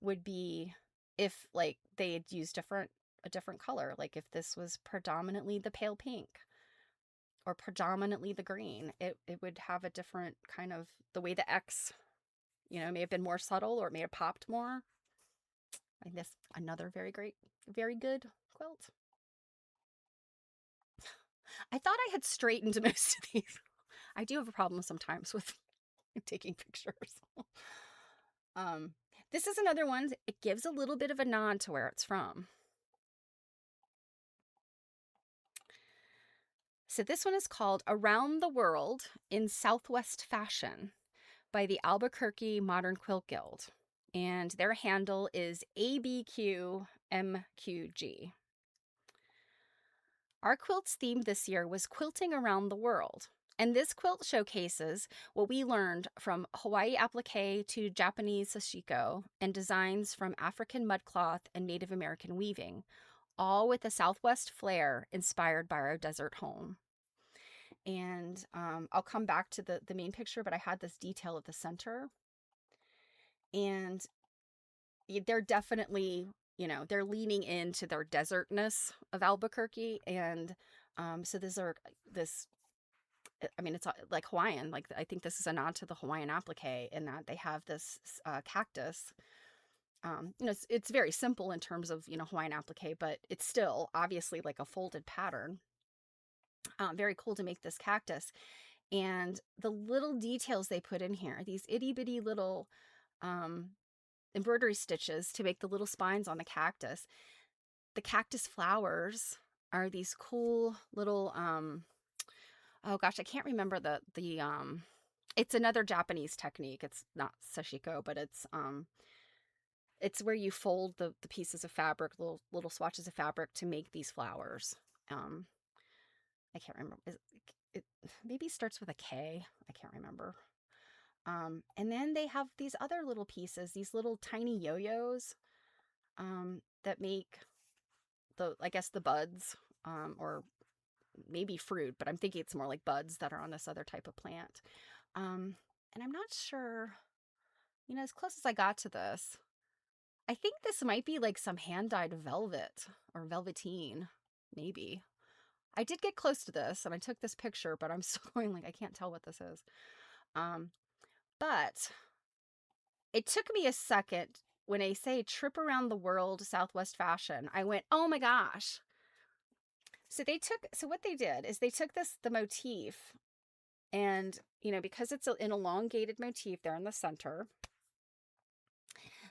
would be if like they had used a different color. Like if this was predominantly the pale pink or predominantly the green, it would have a different kind of, the way the X, may have been more subtle, or it may have popped more. I think that's another very good quilt. I thought I had straightened most of these. I do have a problem sometimes with taking pictures. This is another one. It gives a little bit of a nod to where it's from. So this one is called Around the World in Southwest Fashion by the Albuquerque Modern Quilt Guild. And their handle is ABQMQG. Our quilts theme this year was quilting around the world. And this quilt showcases what we learned from Hawaii applique to Japanese sashiko, and designs from African mudcloth and Native American weaving, all with a Southwest flair inspired by our desert home. And I'll come back to the main picture, but I had this detail at the center. And they're definitely, they're leaning into their desertness of Albuquerque. And so it's like Hawaiian. Like, I think this is a nod to the Hawaiian applique in that they have this cactus. It's very simple in terms of, Hawaiian applique, but it's still obviously like a folded pattern. Very cool to make this cactus. And the little details they put in here, these itty bitty little embroidery stitches to make the little spines on the cactus. The cactus flowers are these cool little, oh gosh, I can't remember the it's another Japanese technique. It's not sashiko, but it's where you fold the pieces of fabric, little swatches of fabric, to make these flowers. I can't remember. It maybe starts with a K. I can't remember. And then they have these other little pieces, these little tiny yo-yos that make the buds, or maybe fruit, but I'm thinking it's more like buds that are on this other type of plant. And I'm not sure, as close as I got to this, I think this might be like some hand-dyed velvet or velveteen, maybe. I did get close to this, and I took this picture, but I'm still going like, I can't tell what this is. But it took me a second when I say trip around the world, Southwest fashion. I went, oh my gosh. So what they did is they took the motif, and, because it's an elongated motif there in the center,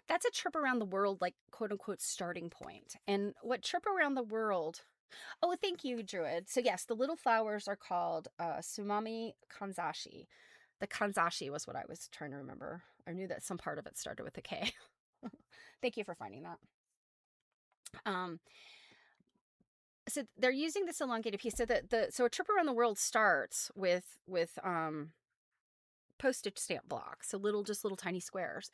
that's a trip around the world, like, quote unquote, starting point. And what trip around the world, oh, thank you, Druid. So yes, the little flowers are called Sumami Kanzashi. The Kanzashi was what I was trying to remember. I knew that some part of it started with a K. Thank you for finding that. So they're using this elongated piece. So a trip around the world starts with postage stamp blocks, so little tiny squares.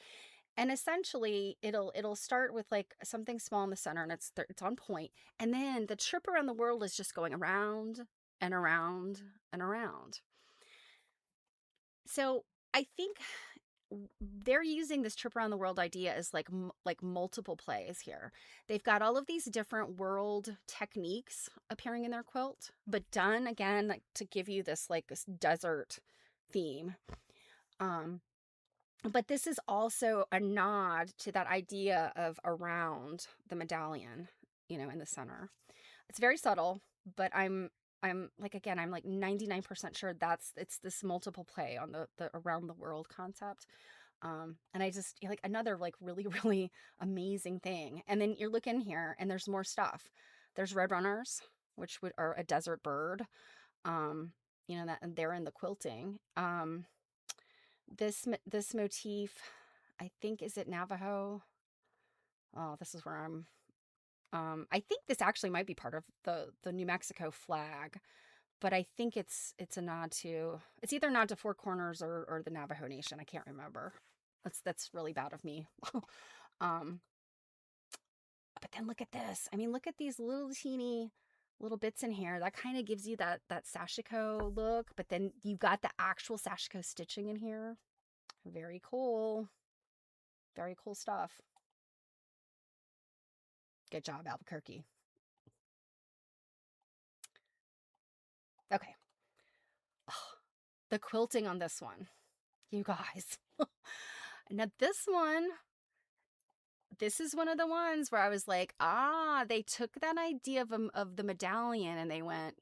And essentially, it'll start with like something small in the center, and it's on point. And then the trip around the world is just going around and around and around. So I think they're using this trip around the world idea as like multiple plays here. They've got all of these different world techniques appearing in their quilt, but done again, like, to give you this desert theme. Um, but this is also a nod to that idea of around the medallion, in the center. It's very subtle, but I'm like, again, I'm like 99% sure it's this multiple play on the around the world concept. And I just like another like really, really amazing thing. And then you look in here and there's more stuff. There's red runners, which are a desert bird. Um, that and they're in the quilting. This motif, I think, is it Navajo? Oh, this is where I think this actually might be part of the New Mexico flag, but I think it's a nod to, it's either a nod to Four Corners or the Navajo Nation. I can't remember. That's really bad of me. um, but then look at this. I mean, look at these little teeny little bits in here. That kind of gives you that sashiko look, but then you've got the actual sashiko stitching in here. Very cool. Very cool stuff. Good job, Albuquerque. Okay. Oh, the quilting on this one, you guys. Now this is one of the ones where I was like, they took that idea of the medallion and they went,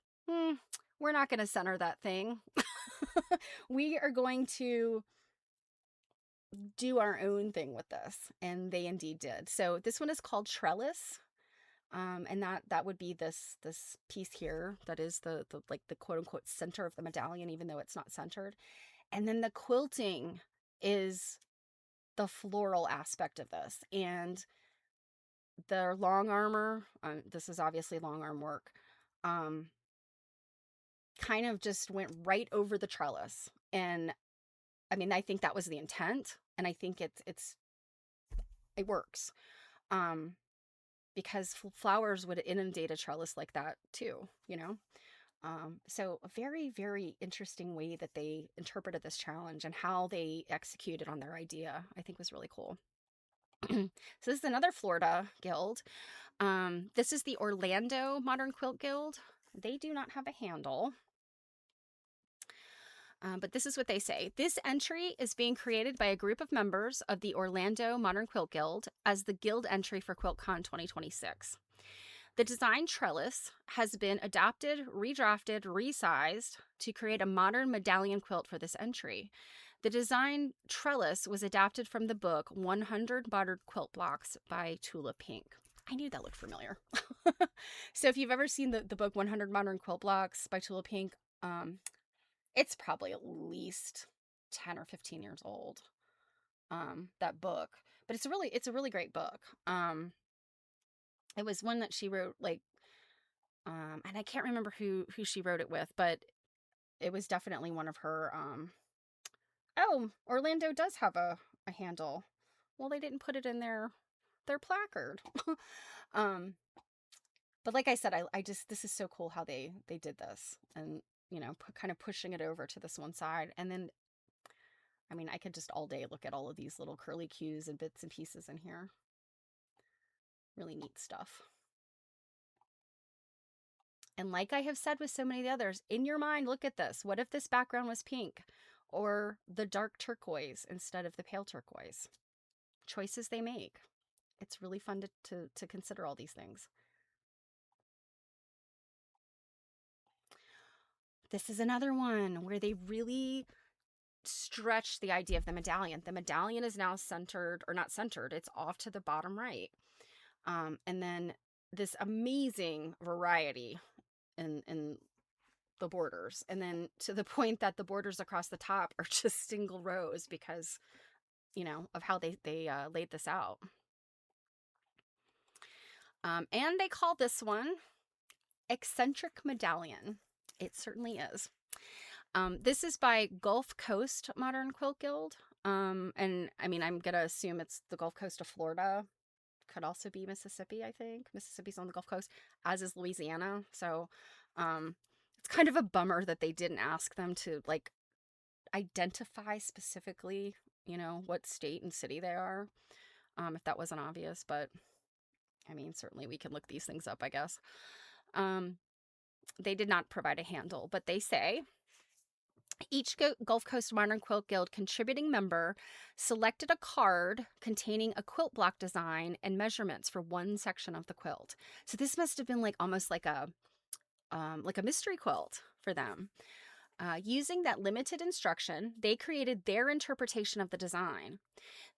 we're not going to center that thing. We are going to do our own thing with this. And they indeed did. So this one is called Trellis. And that would be this piece here that is the like the quote unquote center of the medallion, even though it's not centered. And then the quilting is the floral aspect of this. And the long armor, this is obviously long arm work, um, kind of just went right over the trellis. And I mean, I think that was the intent, and I think it works. Um, because flowers would inundate a trellis like that too. So a very, very interesting way that they interpreted this challenge and how they executed on their idea, I think was really cool. So this is another Florida guild. This is the Orlando Modern Quilt Guild. They do not have a handle. But this is what they say. This entry is being created by a group of members of the Orlando Modern Quilt Guild as the guild entry for QuiltCon 2026. The design trellis has been adapted, redrafted, resized to create a modern medallion quilt for this entry. The design trellis was adapted from the book 100 Modern Quilt Blocks by Tula Pink. I knew that looked familiar. So if you've ever seen the book 100 Modern Quilt Blocks by Tula Pink, it's probably at least 10 or 15 years old, that book. But it's a really great book. It was one that she wrote, like, and I can't remember who she wrote it with, but it was definitely one of her. Oh, Orlando does have a handle. Well, they didn't put it in their placard. um, but like I said, I just, this is so cool how they did this, and kind of pushing it over to this one side, and then, I mean, I could just all day look at all of these little curly cues and bits and pieces in here. Really neat stuff. And like I have said with so many of the others, in your mind, look at this. What if this background was pink or the dark turquoise instead of the pale turquoise? Choices they make. It's really fun to consider all these things. This is another one where they really stretch the idea of the medallion. The medallion is now centered, or not centered, it's off to the bottom right. And then this amazing variety in the borders, and then to the point that the borders across the top are just single rows because of how they laid this out. And they call this one eccentric medallion. It certainly is. This is by Gulf Coast Modern Quilt Guild. And I mean, I'm gonna assume it's the Gulf Coast of Florida. Could also be Mississippi, I think. Mississippi's on the Gulf Coast, as is Louisiana. So it's kind of a bummer that they didn't ask them to, like, identify specifically, what state and city they are, if that wasn't obvious. But I mean, certainly we can look these things up, I guess. They did not provide a handle, but they say Each Gulf Coast Modern Quilt Guild contributing member selected a card containing a quilt block design and measurements for one section of the quilt. So this must have been like almost like a mystery quilt for them. Using that limited instruction, they created their interpretation of the design.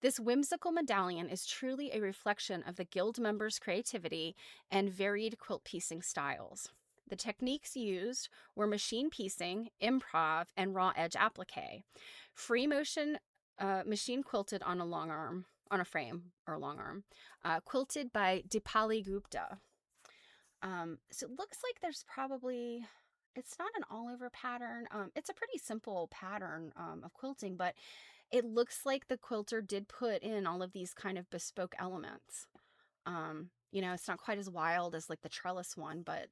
This whimsical medallion is truly a reflection of the guild members' creativity and varied quilt piecing styles. The techniques used were machine piecing, improv, and raw edge applique. Free motion machine quilted on a frame or a long arm, quilted by Dipali Gupta. So it looks like there's probably, it's not an all over pattern. It's a pretty simple pattern of quilting, but it looks like the quilter did put in all of these kind of bespoke elements. It's not quite as wild as like the trellis one, but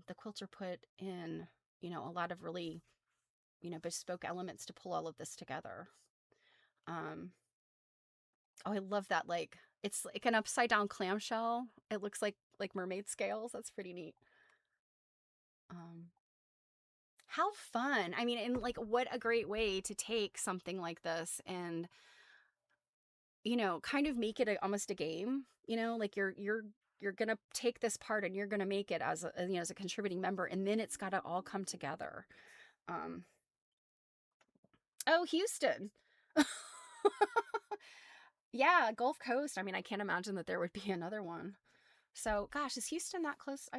the quilter put in, a lot of really, bespoke elements to pull all of this together. Oh, I love that. Like, it's like an upside down clamshell. It looks like mermaid scales. That's pretty neat. Um, how fun. I mean, and like what a great way to take something like this and kind of make it almost a game, like you're going to take this part and you're going to make it as as a contributing member, and then it's got to all come together. Um, oh, Houston. Yeah, Gulf Coast. I mean, I can't imagine that there would be another one. So, gosh, is Houston that close?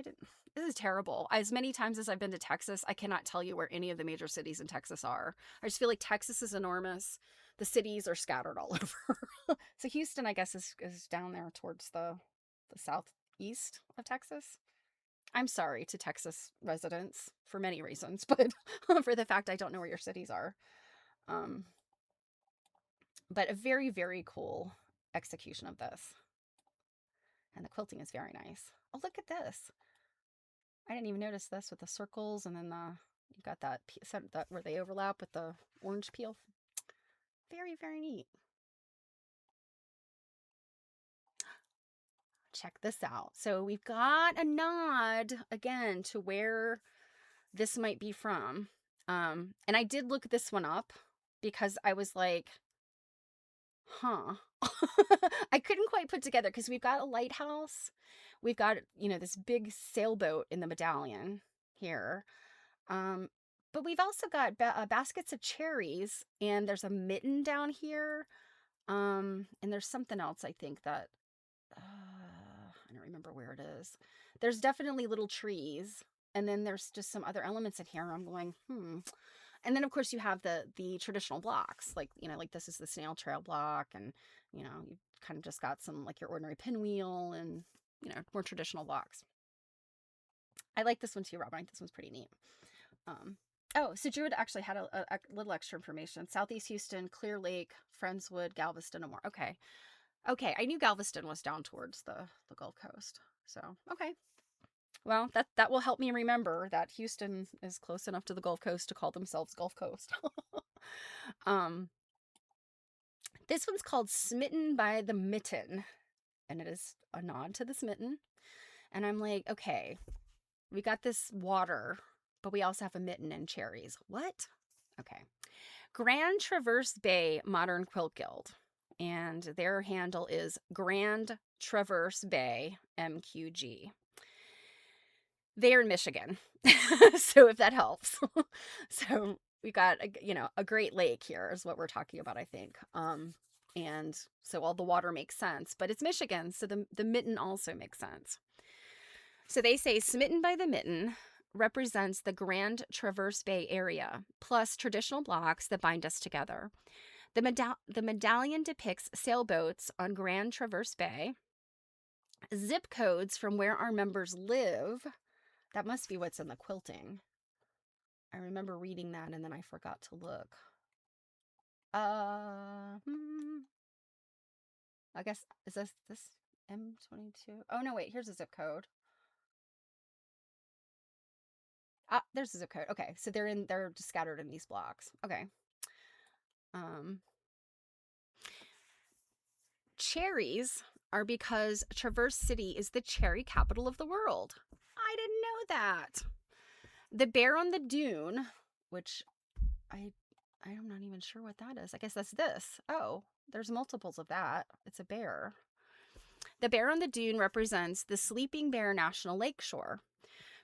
This is terrible. As many times as I've been to Texas, I cannot tell you where any of the major cities in Texas are. I just feel like Texas is enormous. The cities are scattered all over. So Houston, I guess, is down there towards the southeast of Texas. I'm sorry to Texas residents for many reasons, but for the fact I don't know where your cities are. Um, but a very, very cool execution of this. And the quilting is very nice. Oh, look at this. I didn't even notice this with the circles, and then you've got that where they overlap with the orange peel. Very, very neat. Check this out. So we've got a nod again to where this might be from. And I did look this one up because I was like, huh. I couldn't quite put together because we've got a lighthouse. We've got, this big sailboat in the medallion here. But we've also got baskets of cherries, and there's a mitten down here. And there's something else I think that I don't remember where it is. There's definitely little trees, and then there's just some other elements in here. I'm going, And then of course you have the traditional blocks, like like this is the snail trail block, and you've kind of just got some like your ordinary pinwheel and more traditional blocks. I like this one too, Robin. I think this one's pretty neat. Oh, so Druid actually had a little extra information. Southeast Houston, Clear Lake, Friendswood, Galveston, and more. Okay. I knew Galveston was down towards the Gulf Coast. So, okay. Well, that will help me remember that Houston is close enough to the Gulf Coast to call themselves Gulf Coast. This one's called Smitten by the Mitten, and it is a nod to the mitten. And I'm like, okay, we got this water, but we also have a mitten and cherries. What? Okay. Grand Traverse Bay Modern Quilt Guild, and their handle is Grand Traverse Bay MQG. They're in Michigan, so if that helps. So we got a Great Lake here is what we're talking about, I think. And so all the water makes sense, but it's Michigan, so the mitten also makes sense. So they say Smitten by the Mitten represents the Grand Traverse Bay area, plus traditional blocks that bind us together. The medallion depicts sailboats on Grand Traverse Bay, zip codes from where our members live. That must be what's in the quilting. I remember reading that and then I forgot to look. I guess, is this M22? Oh, no, wait, here's a zip code. Ah, there's a zip code. Okay, so they're just scattered in these blocks. Okay. Cherries are because Traverse City is the cherry capital of the world. I didn't know that. The Bear on the Dune, which I'm not even sure what that is. I guess that's this. Oh, there's multiples of that. It's a bear. The bear on the dune represents the Sleeping Bear National Lakeshore.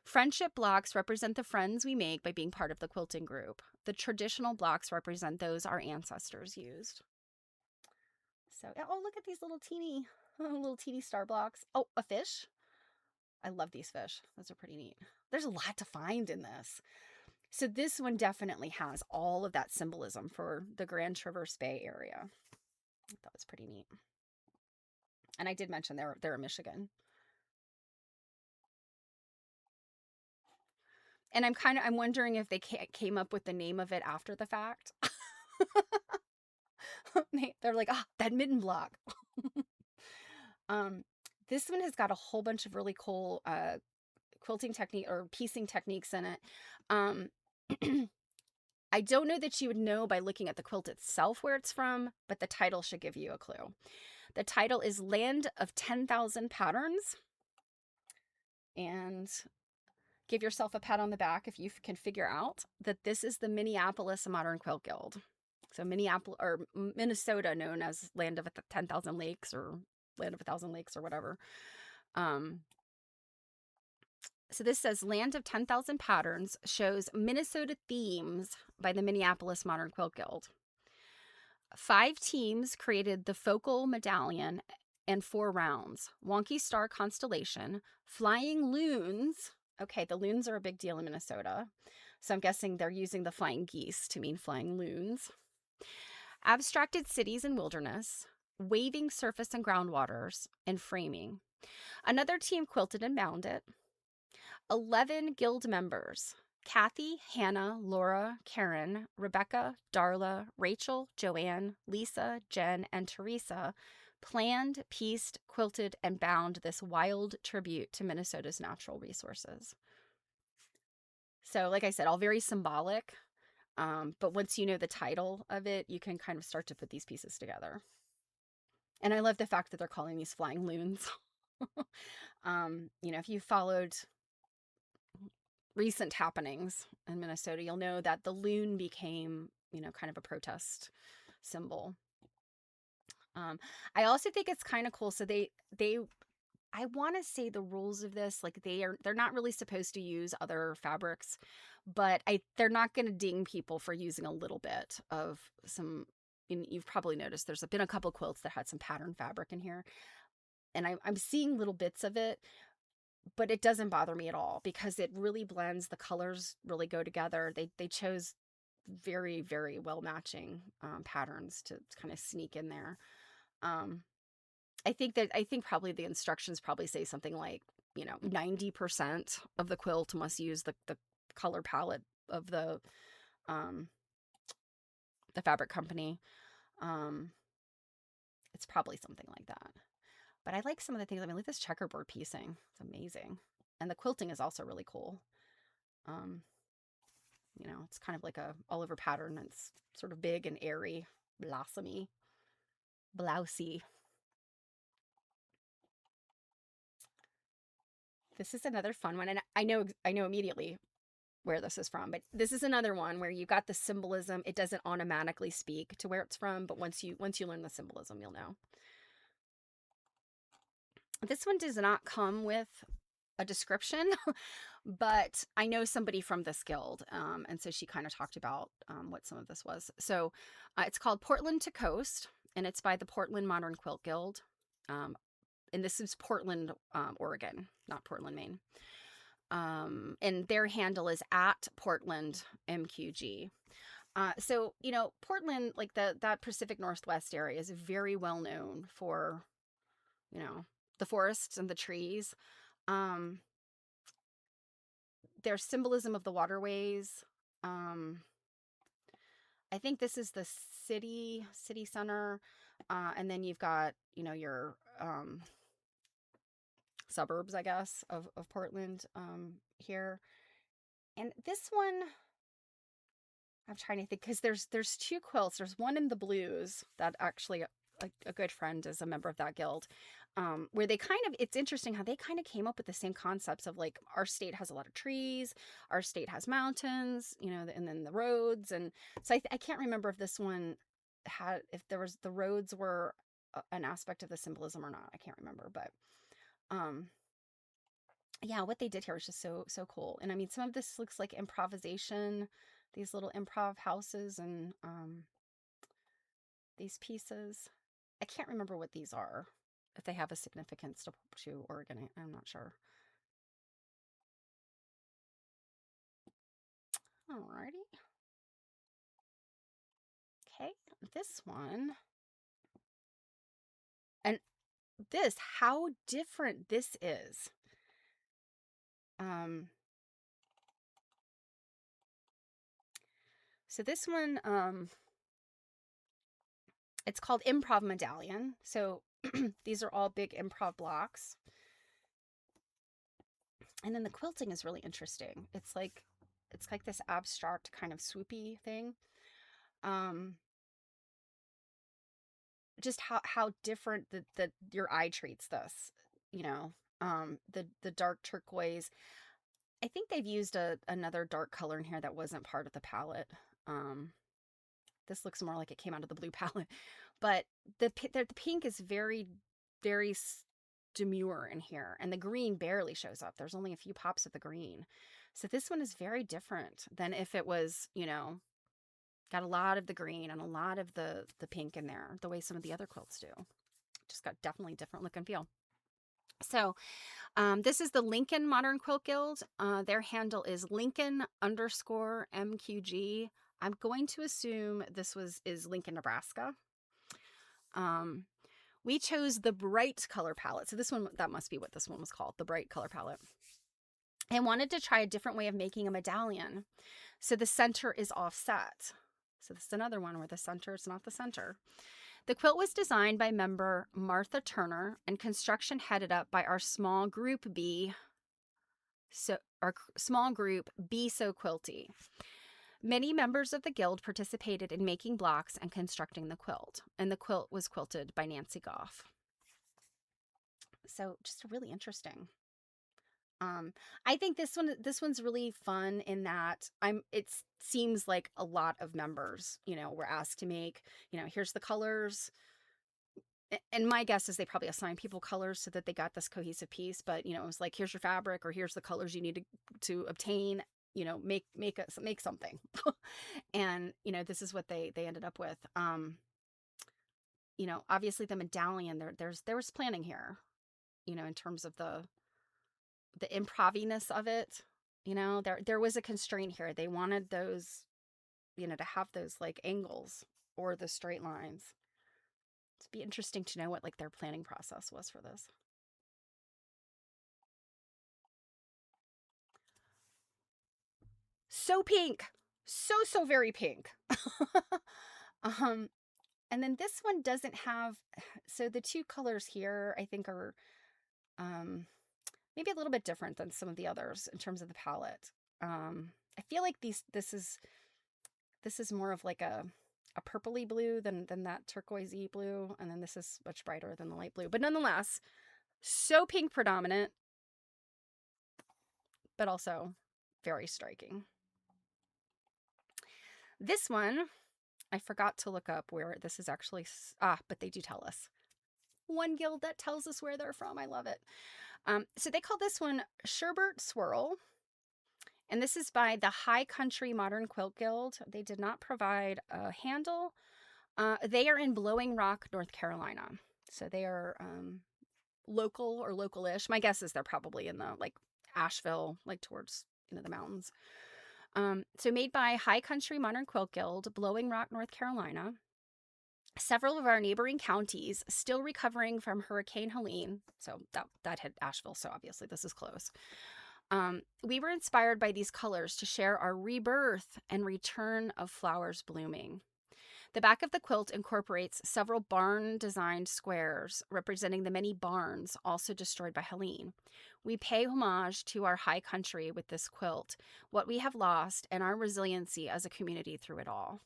Friendship blocks represent the friends we make by being part of the quilting group. The traditional blocks represent those our ancestors used. So, oh, look at these little teeny star blocks. Oh, a fish. I love these fish. Those are pretty neat. There's a lot to find in this. So this one definitely has all of that symbolism for the Grand Traverse Bay area. I thought was pretty neat. And I did mention they're in Michigan. And I'm wondering if they came up with the name of it after the fact. They're like, that mitten block. This one has got a whole bunch of really cool quilting technique or piecing techniques in it. I don't know that you would know by looking at the quilt itself where it's from, but the title should give you a clue. The title is Land of 10,000 Patterns. And give yourself a pat on the back if you can figure out that this is the Minneapolis Modern Quilt Guild. So Minnesota, known as Land of 10,000 Lakes or Land of 1,000 Lakes or whatever. So this says Land of 10,000 Patterns shows Minnesota themes by the Minneapolis Modern Quilt Guild. 5 teams created the focal medallion and 4 rounds. Wonky Star Constellation, Flying Loons. Okay, the loons are a big deal in Minnesota. So I'm guessing they're using the flying geese to mean flying loons. Abstracted Cities and Wilderness, Waving Surface and Groundwaters, and Framing. Another team quilted and bound it. 11 guild members, Kathy, Hannah, Laura, Karen, Rebecca, Darla, Rachel, Joanne, Lisa, Jen, and Teresa, planned, pieced, quilted, and bound this wild tribute to Minnesota's natural resources. So, like I said, all very symbolic, but once you know the title of it, you can kind of start to put these pieces together. And I love the fact that they're calling these flying loons. If you followed recent happenings in Minnesota, you'll know that the loon became, kind of a protest symbol. I also think it's kind of cool. So I want to say the rules of this, like they're not really supposed to use other fabrics, but they're not going to ding people for using a little bit of some. You've probably noticed there's been a couple quilts that had some pattern fabric in here, and I'm seeing little bits of it, but it doesn't bother me at all because it really blends. The colors really go together. They chose very, very well matching patterns to kind of sneak in there. I think probably the instructions probably say something like, 90% of the quilt must use the color palette of the fabric company. It's probably something like that. But I like some of the things. I mean, like this checkerboard piecing. It's amazing. And the quilting is also really cool. It's kind of like a all over pattern. It's sort of big and airy, blossomy, blousy. This is another fun one, and I know immediately where this is from, but this is another one where you got the symbolism. It doesn't automatically speak to where it's from, but once you learn the symbolism, you'll know. This one does not come with a description, but I know somebody from this guild, and so she kind of talked about what some of this was. So it's called Portland to Coast, and it's by the Portland Modern Quilt Guild. And this is Portland, Oregon, not Portland, Maine. And their handle is at Portland MQG. So, Portland, like that Pacific Northwest area is very well known for, the forests and the trees. Their symbolism of the waterways. I think this is the city center. And then you've got, your suburbs, I guess, of Portland here. And this one, I'm trying to think, because there's 2 quilts. There's one in the blues that actually a good friend is a member of that guild. where they kind of, it's interesting how they kind of came up with the same concepts of like our state has a lot of trees, our state has mountains, you know, and then the roads. And so I can't remember if this one had, if there was, the roads were an aspect of the symbolism or not. I can't remember, but um yeah, what they did here was just so cool. And I mean, some of this looks like improvisation, these little improv houses and these pieces. I can't remember what these are, if they have a significance to Oregon. I'm not sure. Alrighty. Okay, this one. And this, how different this is. Um, so this one, it's called Improv Medallion. So these are all big improv blocks. And then the quilting is really interesting. It's like this abstract kind of swoopy thing. Um, just how different the your eye treats this, you know. The dark turquoise. I think they've used another dark color in here that wasn't part of the palette. Um, this looks more like it came out of the blue palette, but the pink is very demure in here, and the green barely shows up. There's only a few pops of the green, so this one is very different than if it was, you know, got a lot of the green and a lot of the pink in there, the way some of the other quilts do. Just got definitely different look and feel. So this is the Lincoln Modern Quilt Guild. Their handle is Lincoln_MQG. I'm going to assume this is Lincoln, Nebraska. We chose the bright color palette. So this one, that must be what this one was called, the bright color palette. And wanted to try a different way of making a medallion. So the center is offset. So this is another one where the center is not the center. The quilt was designed by member Martha Turner and construction headed up by our small group B. So our small group Be So Quilty. Many members of the guild participated in making blocks and constructing the quilt, and the quilt was quilted by Nancy Goff. So just really interesting. I think this one's really fun in that it seems like a lot of members, you know, were asked to make, you know, here's the colors. And my guess is they probably assigned people colors so that they got this cohesive piece, but you know, it was like, here's your fabric, or here's the colors you need to obtain, you know, make something. And you know, this is what they ended up with. You know, obviously the medallion, there was planning here, you know, in terms of the improviness of it. You know, there was a constraint here. They wanted those, you know, to have those like angles or the straight lines. It'd be interesting to know what like their planning process was for this. So pink. So very pink. um and then this one doesn't have, so the two colors here I think are um maybe a little bit different than some of the others in terms of the palette. I feel like this is more of like a purpley blue than that turquoisey blue, and then this is much brighter than the light blue. But nonetheless, so pink predominant, but also very striking. This one, I forgot to look up where this is actually, but they do tell us. One guild that tells us where they're from. I love it. So they call this one Sherbert Swirl. And this is by the High Country Modern Quilt Guild. They did not provide a handle. They are in Blowing Rock, North Carolina. So they are local or local-ish. My guess is they're probably in the like Asheville, like towards, you know, the mountains. So made by High Country Modern Quilt Guild, Blowing Rock, North Carolina. Several of our neighboring counties still recovering from Hurricane Helene. So that hit Asheville, so obviously this is close. We were inspired by these colors to share our rebirth and return of flowers blooming. The back of the quilt incorporates several barn-designed squares representing the many barns also destroyed by Helene. We pay homage to our high country with this quilt, what we have lost, and our resiliency as a community through it all.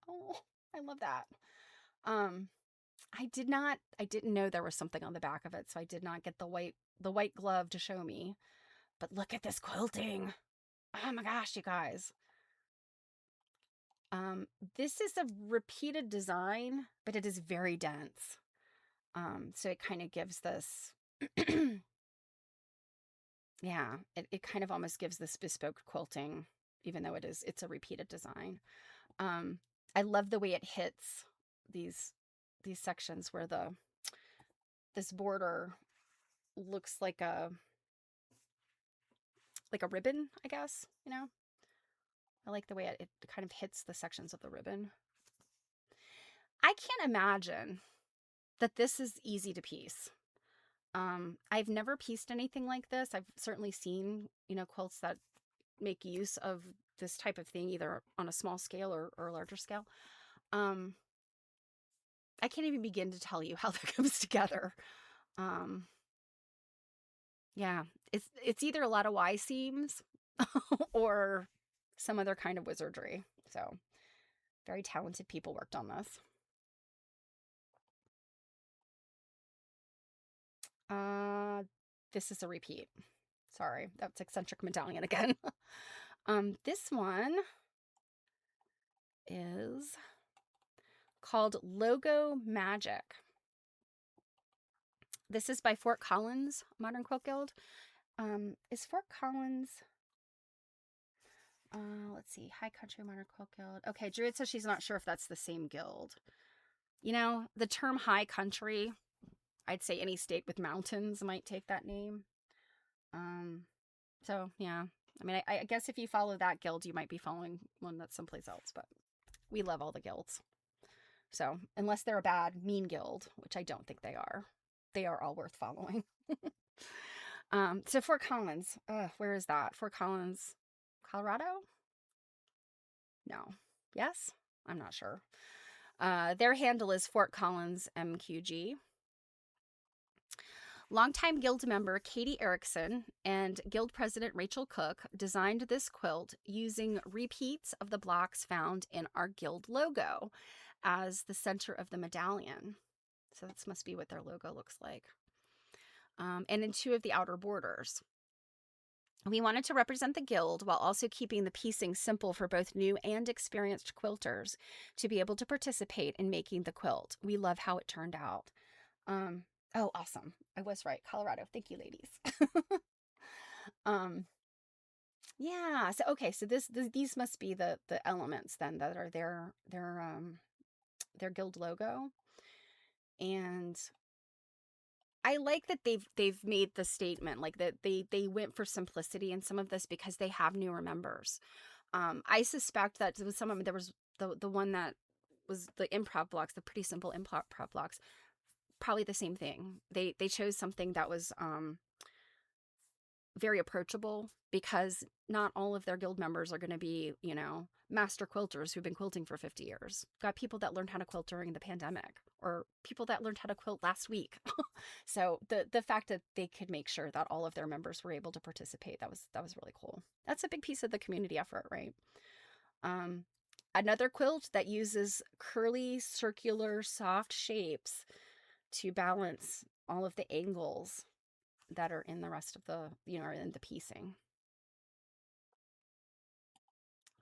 Oh, I love that. I didn't know there was something on the back of it, so I did not get the white glove to show me. But look at this quilting. Oh my gosh, you guys. Um, this is a repeated design, but it is very dense. So it kind of gives this, yeah, it kind of almost gives this bespoke quilting, even though it's a repeated design. Um, I love the way it hits these these sections where this border looks like a ribbon, I guess, you know? I like the way it kind of hits the sections of the ribbon. I can't imagine that this is easy to piece. I've never pieced anything like this. I've certainly seen, quilts that make use of this type of thing, either on a small scale or a larger scale. Um, I can't even begin to tell you how that comes together. Um, yeah, it's either a lot of Y seams or some other kind of wizardry. So very talented people worked on this. Uh, this is a repeat. Sorry, that's eccentric medallion again. This one is called Logo Magic. This is by Fort Collins Modern Quilt Guild. Is Fort Collins? Let's see, High Country Modern Quilt Guild. Okay, Druid says she's not sure if that's the same guild. The term high country, I'd say any state with mountains might take that name. So yeah, I mean, I guess if you follow that guild, you might be following one that's someplace else, but we love all the guilds. So unless they're a bad, mean guild, which I don't think they are all worth following. So Fort Collins, where is that? Fort Collins, Colorado? No. Yes? I'm not sure. Their handle is Fort Collins MQG. Longtime Guild member Katie Erickson and Guild President Rachel Cook designed this quilt using repeats of the blocks found in our Guild logo as the center of the medallion. So this must be what their logo looks like. And in two of the outer borders. We wanted to represent the Guild while also keeping the piecing simple for both new and experienced quilters to be able to participate in making the quilt. We love how it turned out. Oh, awesome. I was right. Colorado. Thank you, ladies. Yeah. So, okay. So these must be the elements then that are their Guild logo. And I like that they've made the statement like that they went for simplicity in some of this because they have newer members. I suspect that with some of them, there was the one that was the improv blocks, the pretty simple improv blocks, probably the same thing. They chose something that was very approachable because not all of their guild members are going to be, master quilters who've been quilting for 50 years. Got people that learned how to quilt during the pandemic or people that learned how to quilt last week. So the fact that they could make sure that all of their members were able to participate, that was really cool. That's a big piece of the community effort, right? Another quilt that uses curly, circular, soft shapes to balance all of the angles that are in the rest of the, in the piecing.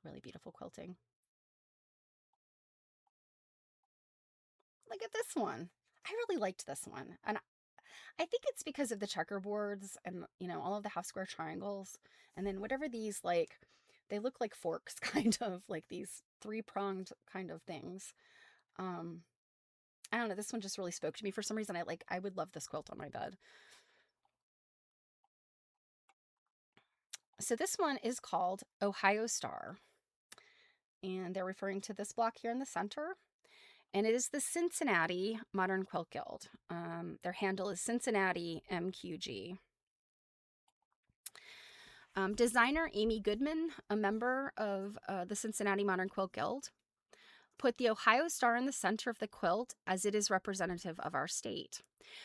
Really beautiful quilting. Look at this one. I really liked this one. And I think it's because of the checkerboards and, all of the half square triangles. And then whatever these, they look like forks, kind of like these three-pronged kind of things. I don't know. This one just really spoke to me for some reason. I would love this quilt on my bed. So this one is called Ohio Star. And they're referring to this block here in the center. And it is the Cincinnati Modern Quilt Guild. Their handle is Cincinnati MQG. Designer Amy Goodman, a member of the Cincinnati Modern Quilt Guild, put the Ohio Star in the center of the quilt as it is representative of our state.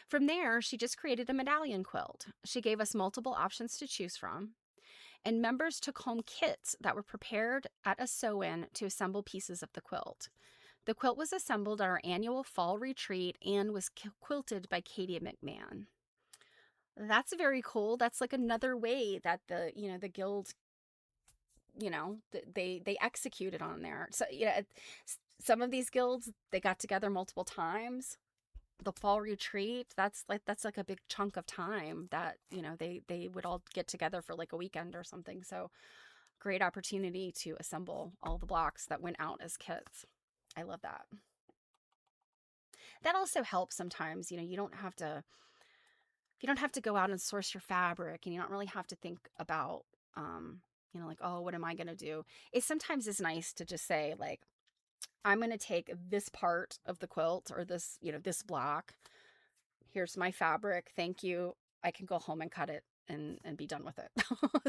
From there, she just created a medallion quilt. She gave us multiple options to choose from. And members took home kits that were prepared at a sew-in to assemble pieces of the quilt. The quilt was assembled at our annual fall retreat and was quilted by Katie McMahon. That's very cool. That's like another way that the guild, they executed on there. So, some of these guilds, they got together multiple times. The fall retreat, that's like a big chunk of time that, they would all get together for like a weekend or something. So, great opportunity to assemble all the blocks that went out as kits. I love that. That also helps sometimes, you don't have to go out and source your fabric, and you don't really have to think about, like, oh, what am I going to do? It sometimes is nice to just say, like, I'm going to take this part of the quilt or this block. Here's my fabric. Thank you. I can go home and cut it and be done with it.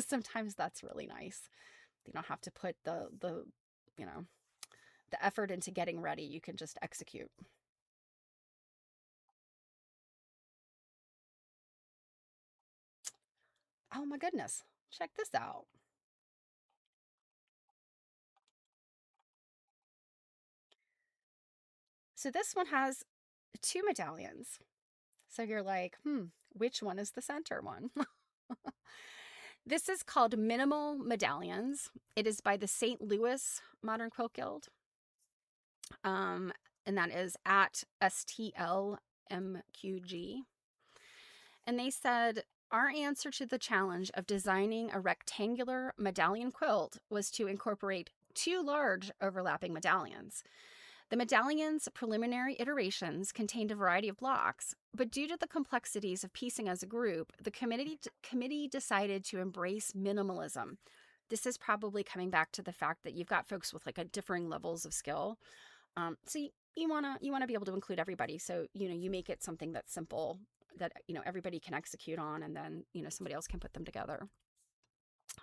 Sometimes that's really nice. You don't have to put you know, the effort into getting ready. You can just execute. Oh my goodness. Check this out. So this one has two medallions. So you're like, which one is the center one? This is called Minimal Medallions. It is by the St. Louis Modern Quilt Guild. And that is at STLMQG. And they said, our answer to the challenge of designing a rectangular medallion quilt was to incorporate two large overlapping medallions. The medallion's preliminary iterations contained a variety of blocks, but due to the complexities of piecing as a group, the committee decided to embrace minimalism. This is probably coming back to the fact that you've got folks with like a differing levels of skill. So you wanna be able to include everybody. So you make it something that's simple that everybody can execute on, and then somebody else can put them together.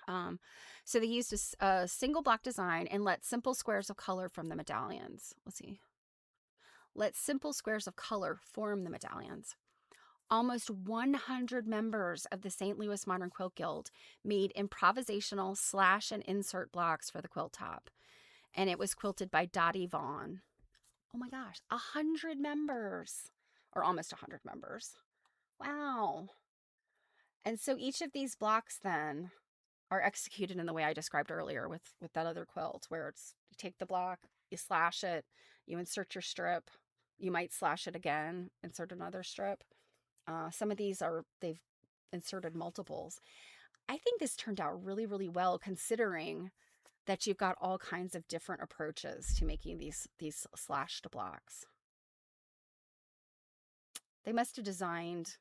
Um, so they used a single block design and let simple squares of color from the medallions. Let's see. Let simple squares of color form the medallions. Almost 100 members of the St. Louis Modern Quilt Guild made improvisational slash and insert blocks for the quilt top, and it was quilted by Dottie Vaughn. Oh my gosh, 100 members, or almost 100 members. Wow. And so each of these blocks then are executed in the way I described earlier with that other quilt, where it's you take the block, you slash it, you insert your strip, you might slash it again, insert another strip. Some of these they've inserted multiples. I think this turned out really, really well, considering that you've got all kinds of different approaches to making these slashed blocks. They must have designed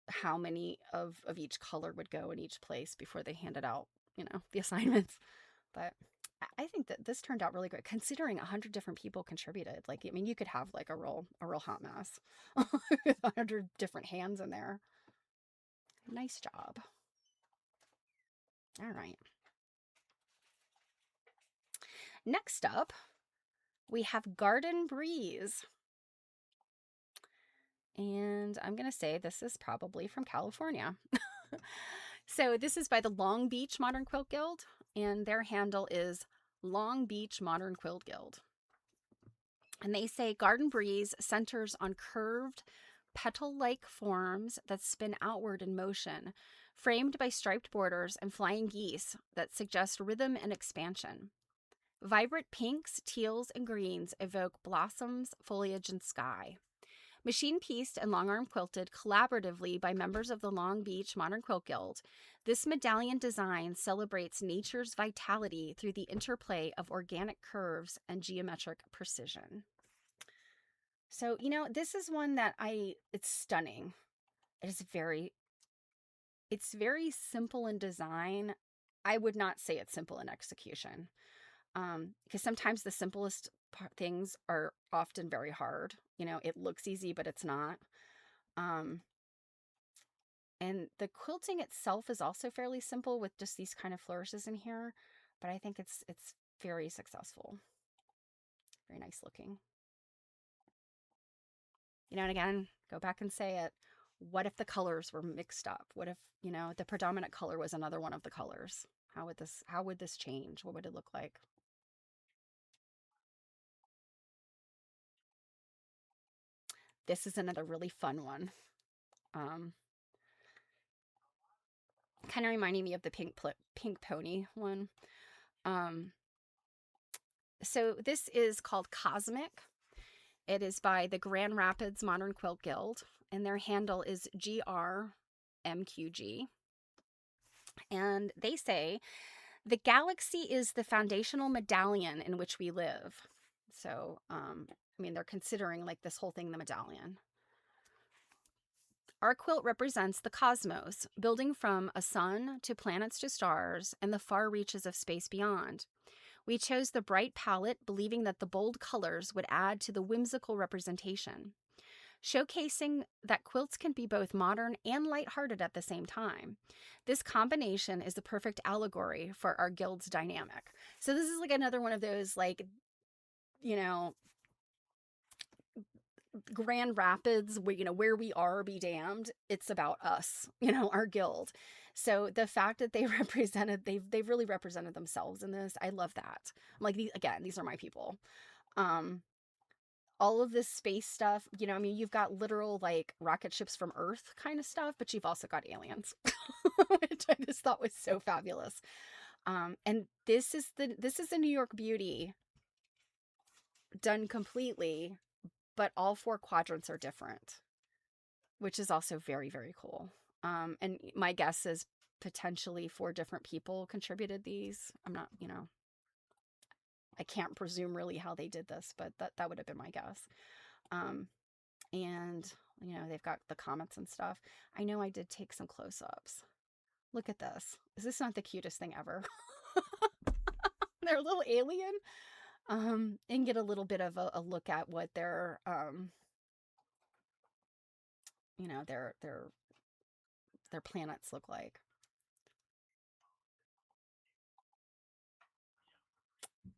how many of each color would go in each place before they handed out, the assignments. But I think that this turned out really great, considering 100 different people contributed. Like, I mean, you could have like a real hot mess with 100 different hands in there. Nice job. All right. Next up, we have Garden Breeze. And I'm going to say this is probably from California. So this is by the Long Beach Modern Quilt Guild, and their handle is Long Beach Modern Quilt Guild. And they say Garden Breeze centers on curved, petal-like forms that spin outward in motion, framed by striped borders and flying geese that suggest rhythm and expansion. Vibrant pinks, teals, and greens evoke blossoms, foliage, and sky. Machine pieced and long arm quilted collaboratively by members of the Long Beach Modern Quilt Guild, this medallion design celebrates nature's vitality through the interplay of organic curves and geometric precision. So, this is one that it's stunning. It's very simple in design. I would not say it's simple in execution. Because sometimes the simplest things are often very hard. It looks easy, but it's not. And the quilting itself is also fairly simple with just these kind of flourishes in here, but I think it's very successful. Very nice looking. And again, go back and say it. What if the colors were mixed up? What if, the predominant color was another one of the colors? How would this change? What would it look like? This is another really fun one. Um, Kind of reminding me of the pink pony one. Um, so this is called Cosmic. It is by the Grand Rapids Modern Quilt Guild, and their handle is GRMQG. And they say, the galaxy is the foundational medallion in which we live. So, I mean, they're considering like this whole thing the medallion. Our quilt represents the cosmos, building from a sun to planets to stars and the far reaches of space beyond. We chose the bright palette, believing that the bold colors would add to the whimsical representation, showcasing that quilts can be both modern and lighthearted at the same time. This combination is the perfect allegory for our guild's dynamic. So this is like another one of those, like, you know, Grand Rapids, where, where we are, be damned. It's about us, our guild. So the fact that they they've really represented themselves in this. I love that. I'm like, these are my people. All of this space stuff, I mean, you've got literal like rocket ships from Earth kind of stuff, but you've also got aliens, which I just thought was so fabulous. And this is a New York beauty done completely, but all 4 quadrants are different, which is also very, very cool. And my guess is potentially 4 different people contributed these. I'm not, I can't presume really how they did this, but that would have been my guess. And, they've got the comments and stuff. I know I did take some close-ups. Look at this. Is this not the cutest thing ever? They're a little alien. And get a little bit of a look at what their their planets look like.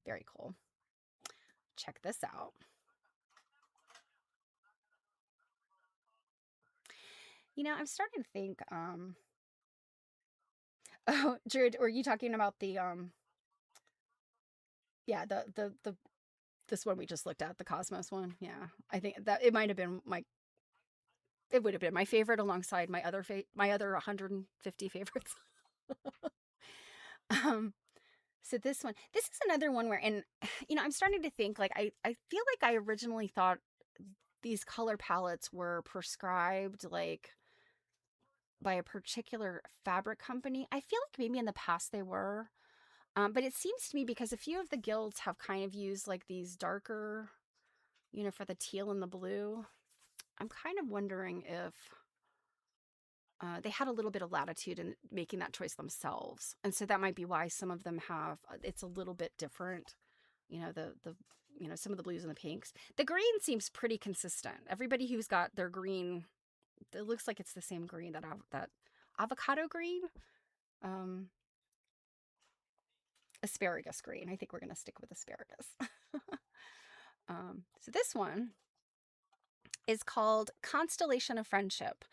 Very cool. Check this out. I'm starting to think, oh, Jared, were you talking about the yeah, the this one we just looked at, the Cosmos one? Yeah. I think that it might have been it would have been my favorite alongside my other 150 favorites. um so this is another one where, and I'm starting to think, like, I feel like I originally thought these color palettes were prescribed like by a particular fabric company. I feel like maybe in the past they were. But it seems to me, because a few of the guilds have kind of used like these darker, for the teal and the blue. I'm kind of wondering if they had a little bit of latitude in making that choice themselves. And so that might be why some of them have, it's a little bit different. Some of the blues and the pinks. The green seems pretty consistent. Everybody who's got their green, it looks like it's the same green, that avocado green. Asparagus green. I think we're going to stick with asparagus. So this one is called Constellation of Friendship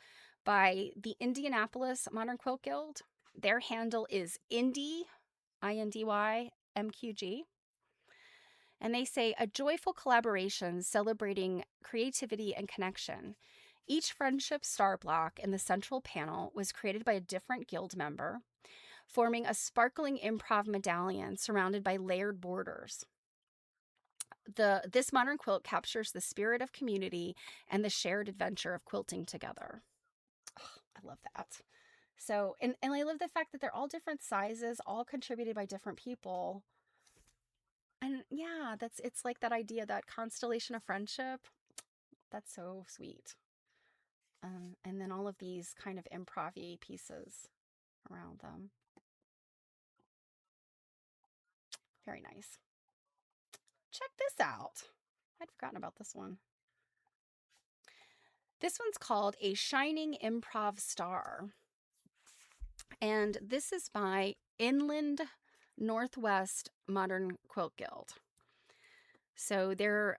by the Indianapolis Modern Quilt Guild. Their handle is Indy, INDY, MQG. And they say, a joyful collaboration celebrating creativity and connection. Each friendship star block in the central panel was created by a different guild member, forming a sparkling improv medallion surrounded by layered borders. This modern quilt captures the spirit of community and the shared adventure of quilting together. Oh, I love that. So, and I love the fact that they're all different sizes, all contributed by different people. And yeah, it's like that idea, that constellation of friendship. That's so sweet. And then all of these kind of improv-y pieces around them. Very nice. Check this out. I'd forgotten about this one. This one's called A Shining Improv Star. And this is by Inland Northwest Modern Quilt Guild. So their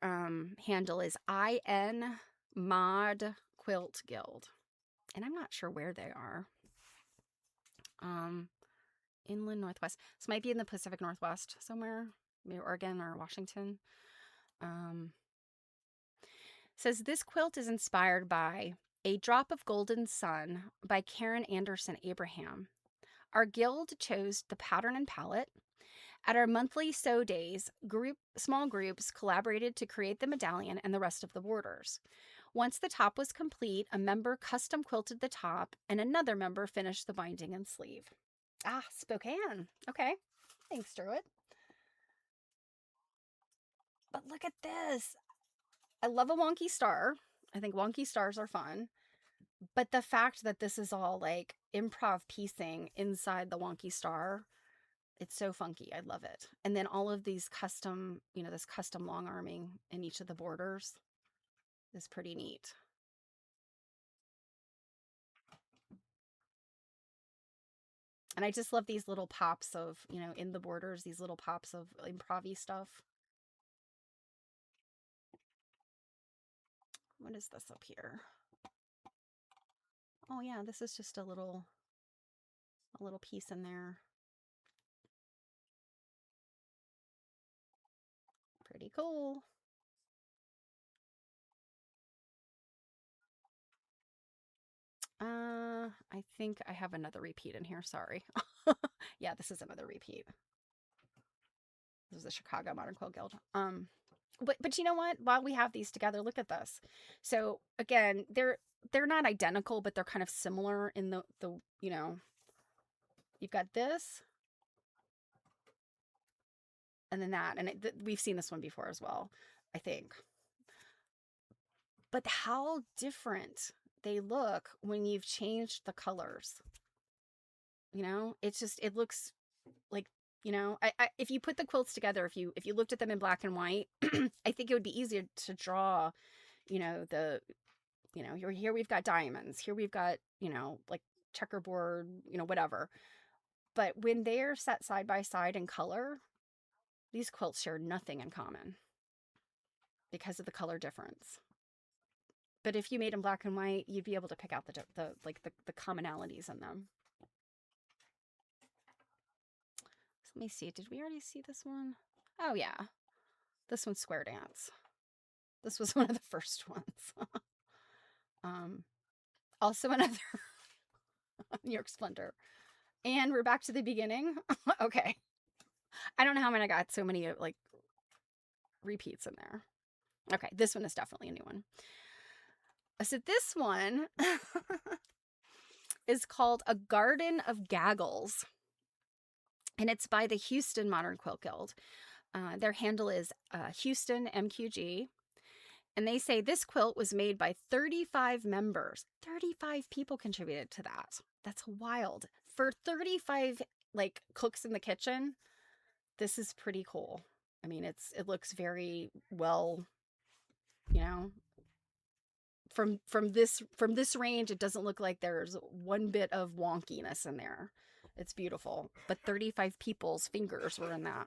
handle is IN Mod Quilt Guild. And I'm not sure where they are. Inland Northwest. This might be in the Pacific Northwest somewhere. Maybe Oregon or Washington. Says this quilt is inspired by A Drop of Golden Sun by Karen Anderson Abraham. Our guild chose the pattern and palette. At our monthly sew days, small groups collaborated to create the medallion and the rest of the borders. Once the top was complete, a member custom quilted the top and another member finished the binding and sleeve. Ah, Spokane. Okay. Thanks, Druid. But look at this. I love a wonky star. I think wonky stars are fun. But the fact that this is all like improv piecing inside the wonky star, it's so funky. I love it. And then all of these custom, this custom long arming in each of the borders is pretty neat. And I just love these little pops of, in the borders, these little pops of improv-y stuff. What is this up here? Oh yeah, this is just a little piece in there. Pretty cool. I think I have another repeat in here. Sorry. Yeah, this is another repeat. This is the Chicago Modern Quilt Guild. But you know what? While we have these together, look at this. So again, they're not identical, but they're kind of similar in the you've got this and then that, and we've seen this one before as well, I think. But how different they look when you've changed the colors. It looks like, if you put the quilts together, if you looked at them in black and white, I think it would be easier to draw, here we've got diamonds, here we've got, like checkerboard, whatever. But when they're set side by side in color, these quilts share nothing in common because of the color difference. But if you made them black and white, you'd be able to pick out the commonalities in them. So let me see. Did we already see this one? Oh yeah, this one's Square Dance. This was one of the first ones. Also another New York Splendor. And we're back to the beginning. Okay. I don't know how many I got so many like repeats in there. Okay, this one is definitely a new one. So this one is called A Garden of Gaggles. And it's by the Houston Modern Quilt Guild. Their handle is Houston MQG. And they say this quilt was made by 35 members. 35 people contributed to that. That's wild. For 35 like cooks in the kitchen, this is pretty cool. I mean, it looks very well, from this range, it doesn't look like there's one bit of wonkiness in there. It's beautiful. But 35 people's fingers were in that.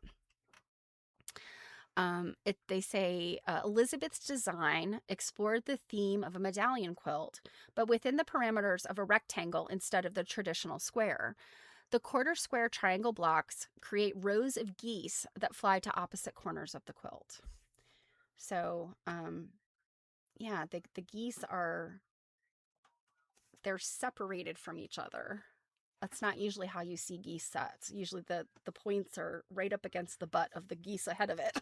They say Elizabeth's design explored the theme of a medallion quilt, but within the parameters of a rectangle instead of the traditional square. The quarter square triangle blocks create rows of geese that fly to opposite corners of the quilt. So, yeah, the geese they're separated from each other. That's not usually how you see geese sets. Usually the points are right up against the butt of the geese ahead of it.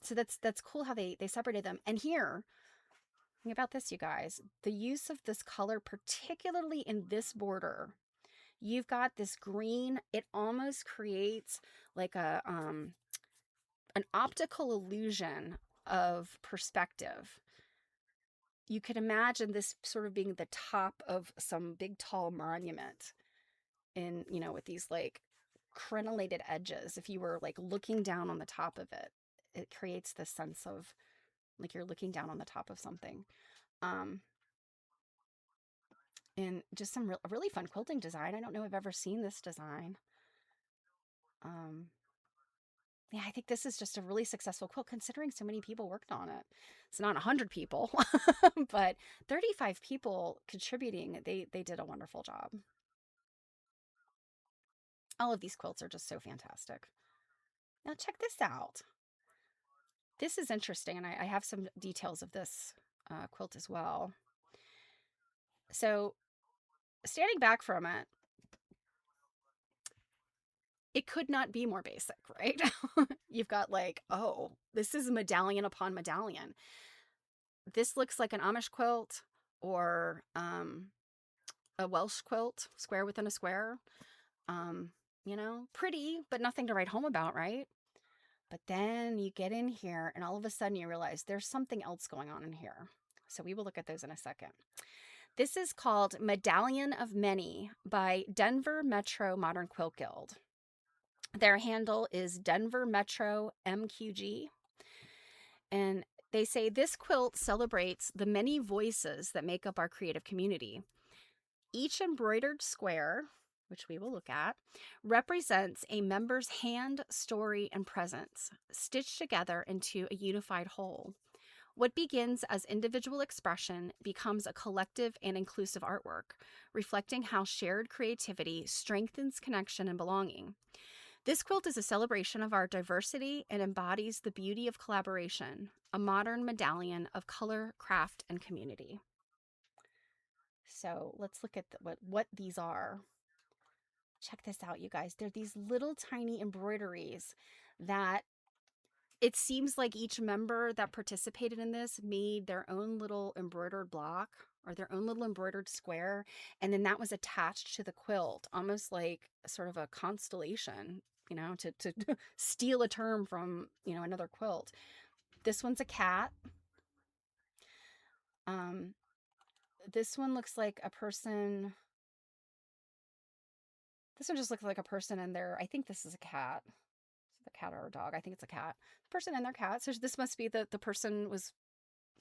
So that's cool how they separated them. And here, think about this, you guys. The use of this color, particularly in this border, you've got this green. It almost creates like an optical illusion of perspective. You could imagine this sort of being the top of some big tall monument with these like crenellated edges. If you were like looking down on the top of it, it creates this sense of like you're looking down on the top of something. And just some really fun quilting design. I don't know if I've ever seen this design. Yeah, I think this is just a really successful quilt considering so many people worked on it. It's not 100 people, but 35 people contributing. They did a wonderful job. All of these quilts are just so fantastic. Now check this out. This is interesting, and I have some details of this quilt as well. So, standing back from it, it could not be more basic, right? You've got like, oh, this is medallion upon medallion. This looks like an Amish quilt or a Welsh quilt, square within a square. Um, pretty, but nothing to write home about, right? But then you get in here and all of a sudden you realize there's something else going on in here. So we will look at those in a second. This is called Medallion of Many by Denver Metro Modern Quilt Guild. Their handle is Denver Metro MQG. And they say this quilt celebrates the many voices that make up our creative community. Each embroidered square, which we will look at, represents a member's hand, story, and presence, stitched together into a unified whole. What begins as individual expression becomes a collective and inclusive artwork, reflecting how shared creativity strengthens connection and belonging. This quilt is a celebration of our diversity and embodies the beauty of collaboration, a modern medallion of color, craft, and community. So let's look at what these are. Check this out, you guys. They're these little tiny embroideries that it seems like each member that participated in this made their own little embroidered block or their own little embroidered square. And then that was attached to the quilt, almost like sort of a constellation, to steal a term from, another quilt. This one's a cat. This one looks like a person. This one just looks like a person in there. I think this is a cat. Is it a cat or a dog? I think it's a cat. The person and their cat. So this must be the person was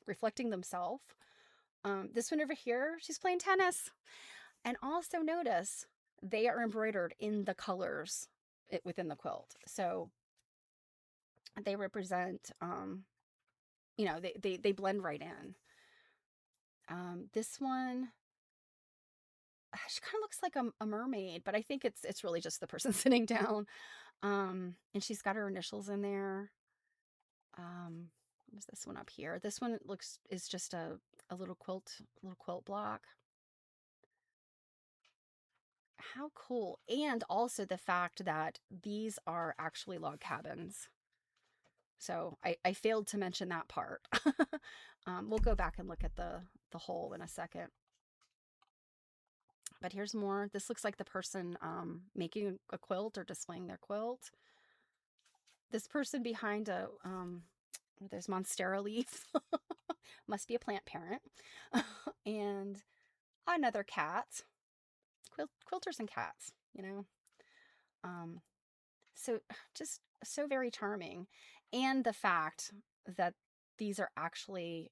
reflecting themselves. This one over here, she's playing tennis. And also notice they are embroidered in the colors within the quilt. So they represent, they blend right in. This one, she kind of looks like a mermaid, but I think it's really just the person sitting down. And she's got her initials in there. What is this one up here? This one is just a little quilt block. How cool. And also the fact that these are actually log cabins. So I failed to mention that part. We'll go back and look at the whole in a second. But here's more. This looks like the person making a quilt or displaying their quilt. This person behind there's Monstera leaf. Must be a plant parent. And another cat. Quilters and cats, So just so very charming. And the fact that these are actually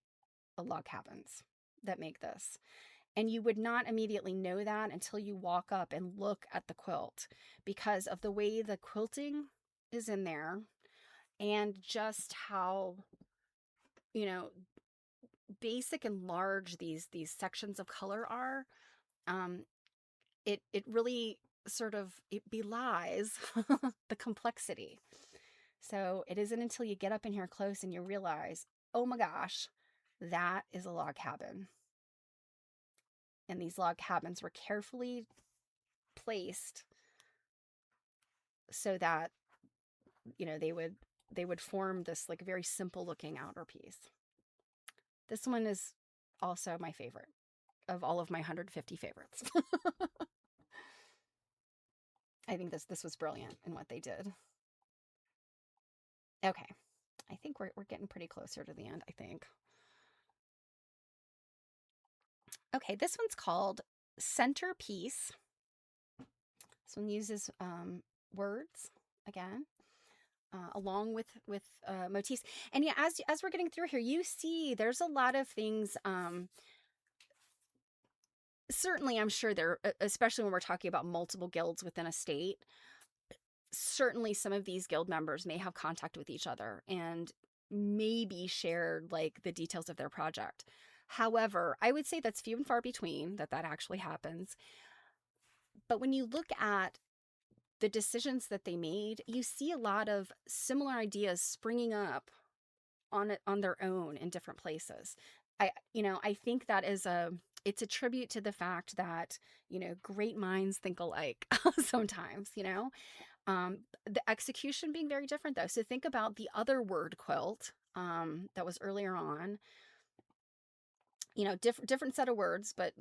log cabins that make this. And you would not immediately know that until you walk up and look at the quilt because of the way the quilting is in there and just how, basic and large these sections of color are. It really sort of it belies the complexity. So it isn't until you get up in here close and you realize, oh my gosh, that is a log cabin. And these log cabins were carefully placed so that, they would form this like very simple looking outer piece. This one is also my favorite of all of my 150 favorites. I think this was brilliant in what they did. Okay. I think we're getting pretty closer to the end, I think. Okay, this one's called Centerpiece. This one uses words again, along with motifs. And yeah, as we're getting through here, you see there's a lot of things. Certainly, I'm sure there, especially when we're talking about multiple guilds within a state, certainly some of these guild members may have contact with each other and maybe shared like the details of their project. However, I would say that's few and far between that actually happens. But when you look at the decisions that they made, you see a lot of similar ideas springing up on their own in different places. I think that it's a tribute to the fact that, great minds think alike sometimes, the execution being very different though. So think about the other word quilt that was earlier on, different set of words, but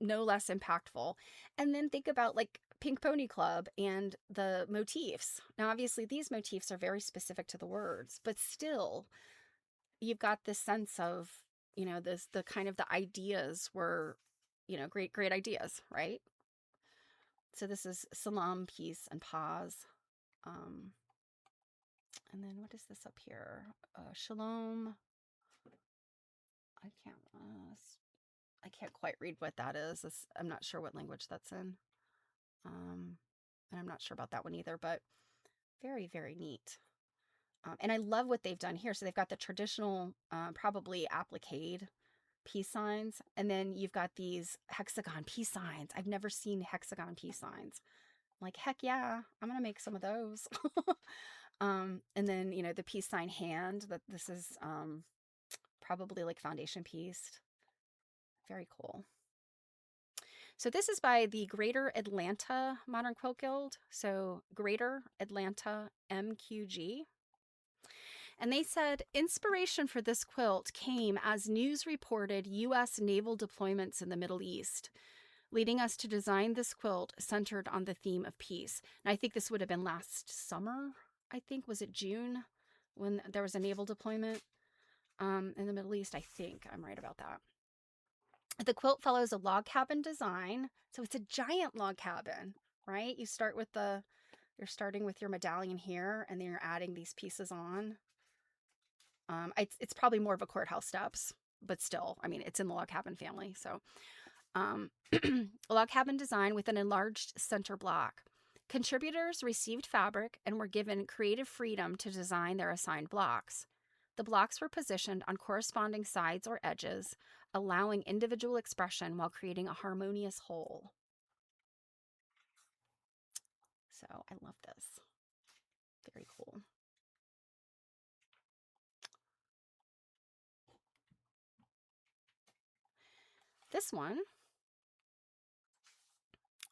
no less impactful. And then think about like Pink Pony Club and the motifs. Now, obviously, these motifs are very specific to the words, but still, you've got this sense of, the kind of the ideas were, great ideas, right? So this is salam, peace, and pause. And then what is this up here? Shalom. I can't. I can't quite read what that is. I'm not sure what language that's in. And I'm not sure about that one either, but very, very neat. And I love what they've done here. So they've got the traditional, probably applique peace signs, and then you've got these hexagon peace signs. I've never seen hexagon peace signs. I'm like, heck yeah, I'm gonna make some of those. And then the peace sign hand. That this is probably like foundation pieced. Very cool. So this is by the Greater Atlanta Modern Quilt Guild. So Greater Atlanta MQG. And they said inspiration for this quilt came as news reported U.S. naval deployments in the Middle East, leading us to design this quilt centered on the theme of peace. And I think this would have been last summer. I think, was it June when there was a naval deployment in the Middle East? I think I'm right about that. The quilt follows a log cabin design. So it's a giant log cabin, right? You're starting with your medallion here, and then you're adding these pieces on. It's probably more of a courthouse steps, but still, I mean, it's in the log cabin family. So, a log cabin design with an enlarged center block. Contributors received fabric and were given creative freedom to design their assigned blocks. The blocks were positioned on corresponding sides or edges, allowing individual expression while creating a harmonious whole. So I love this. Very cool. This one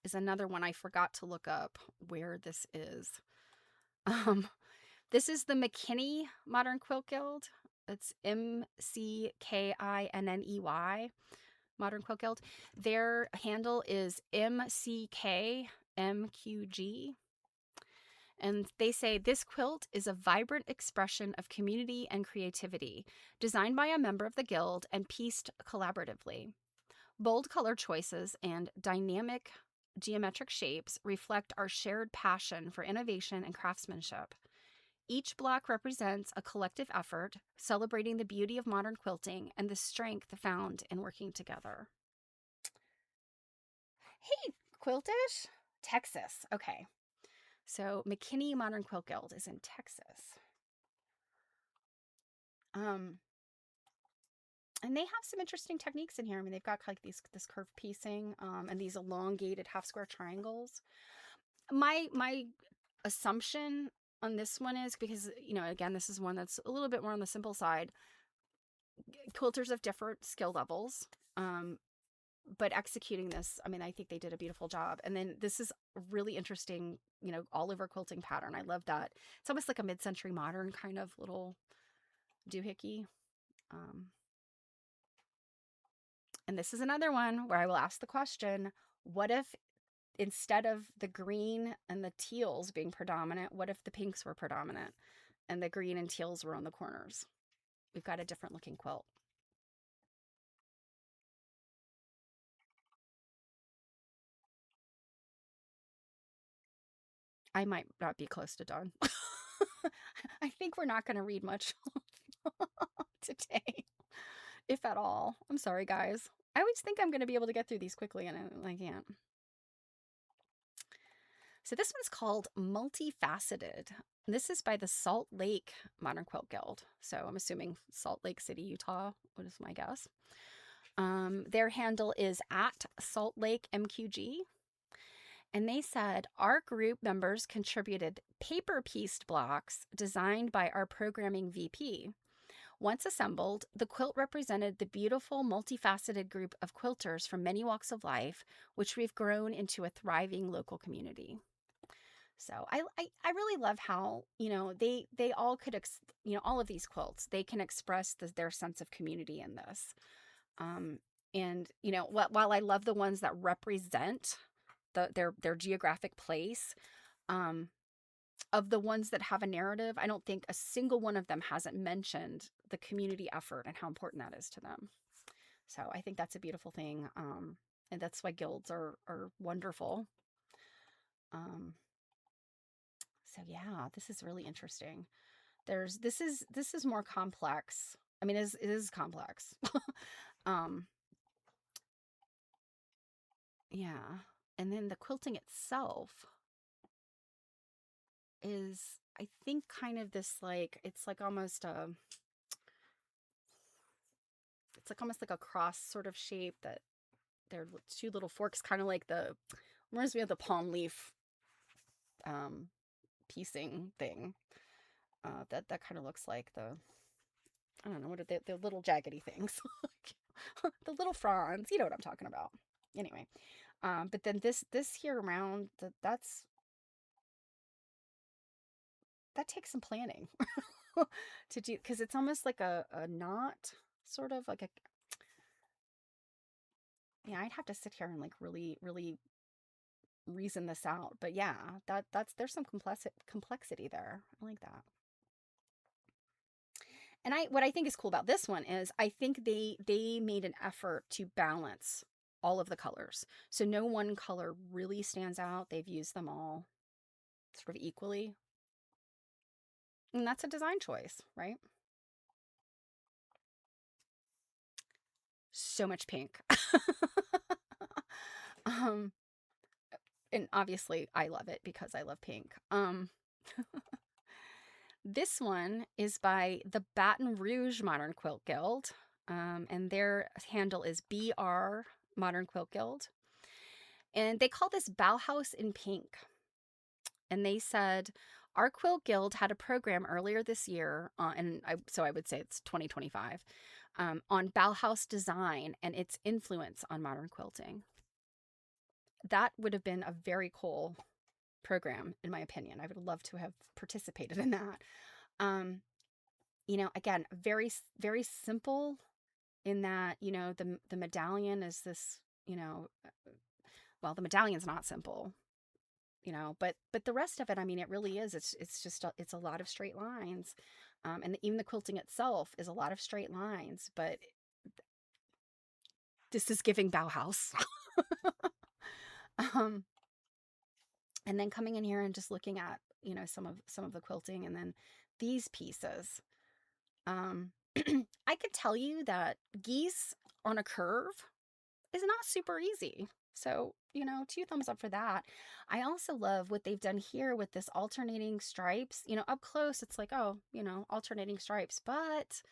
is another one I forgot to look up where this is. This is the McKinney Modern Quilt Guild. It's MCKINNEY Modern Quilt Guild. Their handle is MCKMQG. And they say this quilt is a vibrant expression of community and creativity, designed by a member of the guild and pieced collaboratively. Bold color choices and dynamic geometric shapes reflect our shared passion for innovation and craftsmanship. Each block represents a collective effort, celebrating the beauty of modern quilting and the strength found in working together. Hey, Quiltish? Texas. Okay. So McKinney Modern Quilt Guild is in Texas. And they have some interesting techniques in here. I mean, they've got like this curved piecing and these elongated half square triangles. My assumption on this one is because, again, this is one that's a little bit more on the simple side. Quilters of different skill levels, but executing this, I mean, I think they did a beautiful job. And then this is a really interesting, all over quilting pattern. I love that. It's almost like a mid-century modern kind of little doohickey. And this is another one where I will ask the question, what if instead of the green and the teals being predominant, what if the pinks were predominant and the green and teals were on the corners? We've got a different looking quilt. I might not be close to done. I think we're not going to read much today, if at all. I'm sorry, guys. I always think I'm going to be able to get through these quickly, and I can't. So this one's called Multifaceted. This is by the Salt Lake Modern Quilt Guild. So I'm assuming Salt Lake City, Utah, what is my guess. Their handle is at Salt Lake MQG. And they said, our group members contributed paper pieced blocks designed by our programming VP. Once assembled, the quilt represented the beautiful, multifaceted group of quilters from many walks of life, which we've grown into a thriving local community. So I really love how, they all could, all of these quilts, they can express their sense of community in this. Um, and, while I love the ones that represent their geographic place, um, of the ones that have a narrative, I don't think a single one of them hasn't mentioned the community effort and how important that is to them. So I think that's a beautiful thing. And that's why guilds are wonderful. Um, so yeah, this is really interesting. This is more complex. I mean, it is complex. um, yeah. And then the quilting itself is, I think, kind of this like, it's like almost like a cross sort of shape that they're two little forks, kind of like reminds me of the palm leaf um, piecing thing. That kind of looks like I don't know, what are the little jaggedy things, the little fronds. You know what I'm talking about. Anyway, but then this here around that takes some planning to do, because it's almost like a knot, sort of like a, yeah. I'd have to sit here and like really really reason this out. But yeah, there's some complexity there. I like that. And what I think is cool about this one is I think they made an effort to balance all of the colors. So no one color really stands out. They've used them all sort of equally. And that's a design choice, right? So much pink. um and obviously I love it because I love pink. This one is by the Baton Rouge Modern Quilt Guild, and their handle is BR Modern Quilt Guild. And they call this Bauhaus in Pink. And they said, our quilt guild had a program earlier this year, so I would say it's 2025, on Bauhaus design and its influence on modern quilting. That would have been a very cool program, in my opinion. I would love to have participated in that. Um, again, very, very simple in that, the medallion is this, well, the medallion's not simple, but the rest of it, I mean, it really is. It's just, it's a lot of straight lines. And even the quilting itself is a lot of straight lines, but this is giving Bauhaus. um, and then coming in here and just looking at, some of the quilting, and then these pieces. I could tell you that geese on a curve is not super easy. So, 2 thumbs up for that. I also love what they've done here with this alternating stripes. Up close, it's like, oh, alternating stripes. But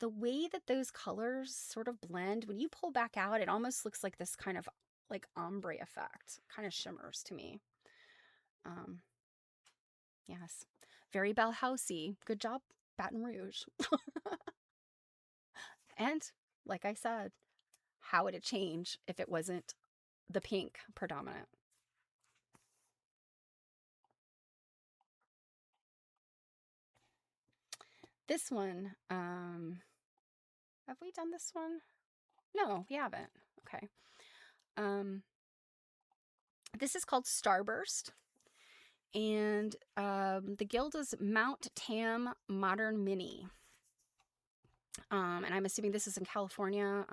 the way that those colors sort of blend, when you pull back out, it almost looks like this kind of like ombre effect, kind of shimmers to me. Um, yes, very Bauhausy. Good job, Baton Rouge. And like I said, how would it change if it wasn't the pink predominant? This one, have we done this one? No, we haven't. Okay. Um, this is called Starburst, and the guild is Mount Tam Modern Mini. And I'm assuming this is in California,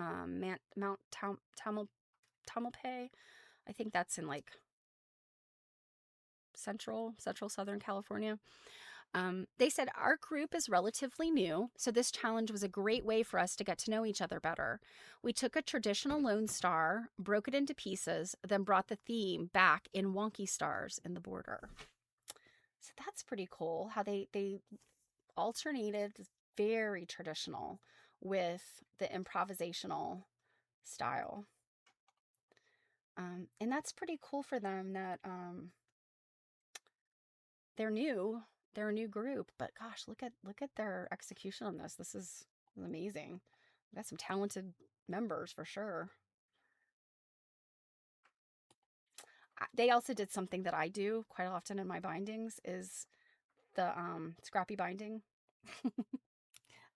Mount Tamalpay. I think that's in like central southern California. They said, our group is relatively new, so this challenge was a great way for us to get to know each other better. We took a traditional Lone Star, broke it into pieces, then brought the theme back in wonky stars in the border. So that's pretty cool how they alternated very traditional with the improvisational style. And that's pretty cool for them that they're new they're a new group, but gosh, look at their execution on this. This is amazing. We got some talented members for sure. They also did something that I do quite often in my bindings is the scrappy binding.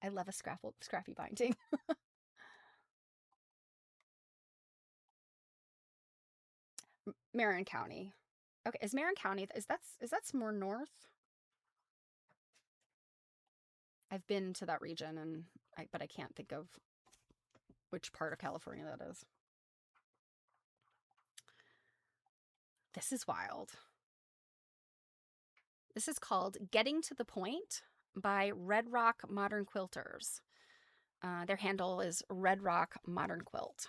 I love a scrappy binding. Marin County. Okay, is Marin County is that's more north? I've been to that region and but I can't think of which part of California that is. This is wild. This is called Getting to the Point by Red Rock Modern Quilters. Their handle is Red Rock Modern Quilt.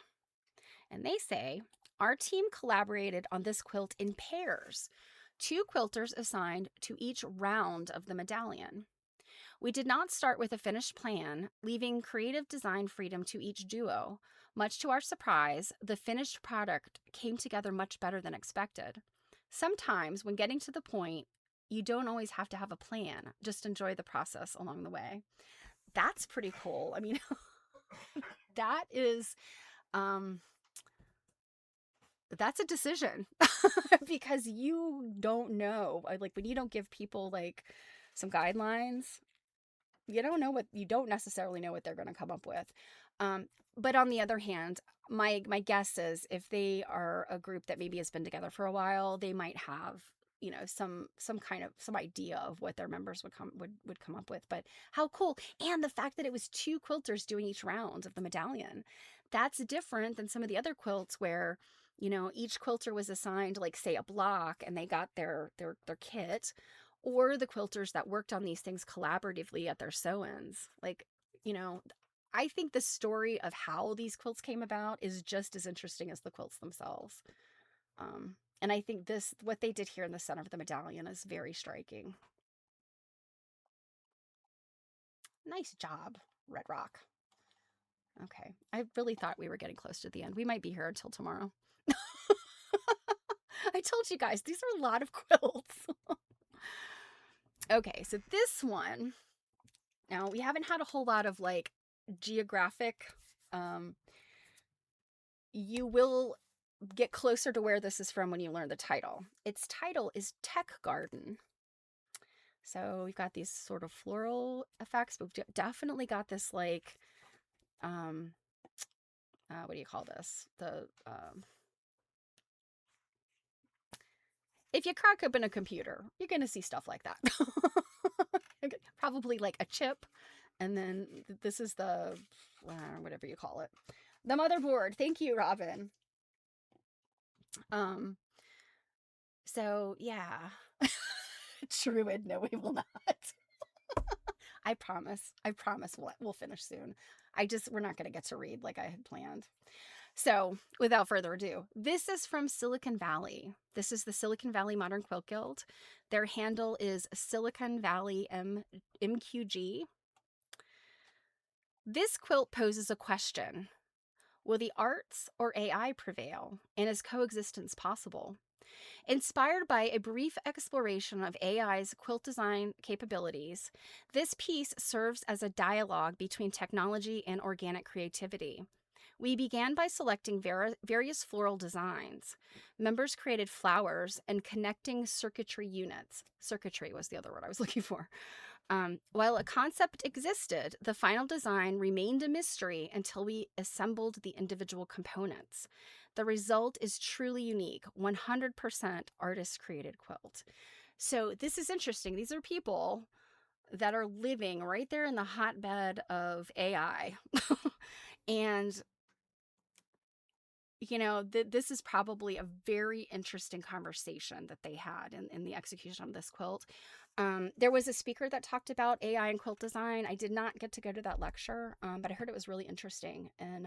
And they say, our team collaborated on this quilt in pairs, 2 quilters assigned to each round of the medallion. We did not start with a finished plan, leaving creative design freedom to each duo. Much to our surprise, the finished product came together much better than expected. Sometimes, when getting to the point, you don't always have to have a plan. Just enjoy the process along the way. That's pretty cool. I mean, that is, that's a decision because you don't know. Like when you don't give people like some guidelines, you don't necessarily know what they're going to come up with. But on the other hand, my guess is if they are a group that maybe has been together for a while, they might have some kind of some idea of what their members would come up with. But how cool. And the fact that it was 2 quilters doing each round of the medallion, that's different than some of the other quilts where each quilter was assigned like say a block and they got their kit, or the quilters that worked on these things collaboratively at their sew-ins. Like, I think the story of how these quilts came about is just as interesting as the quilts themselves. And I think what they did here in the center of the medallion is very striking. Nice job, Red Rock. Okay. I really thought we were getting close to the end. We might be here until tomorrow. I told you guys, these are a lot of quilts. Okay, so this one, now we haven't had a whole lot of like geographic, you will get closer to where this is from when you learn the title. Its title is Tech Garden. So we've got these sort of floral effects, but we've definitely got this like, what do you call this? If you crack open a computer, you're going to see stuff like that. Probably like a chip. And then this is the, whatever you call it, the motherboard. Thank you, Robin. So yeah. Druid, no, we will not. I promise we'll finish soon. We're not going to get to read like I had planned. So without further ado, this is from Silicon Valley. This is the Silicon Valley Modern Quilt Guild. Their handle is Silicon Valley MQG. This quilt poses a question. Will the arts or AI prevail? And is coexistence possible? Inspired by a brief exploration of AI's quilt design capabilities, this piece serves as a dialogue between technology and organic creativity. We began by selecting various floral designs. Members created flowers and connecting circuitry units. Circuitry was the other word I was looking for. While a concept existed, the final design remained a mystery until we assembled the individual components. The result is truly unique, 100% artist-created quilt. So this is interesting. These are people that are living right there in the hotbed of AI. And, this is probably a very interesting conversation that they had in the execution of this quilt. There was a speaker that talked about AI and quilt design. I did not get to go to that lecture, but I heard it was really interesting. And,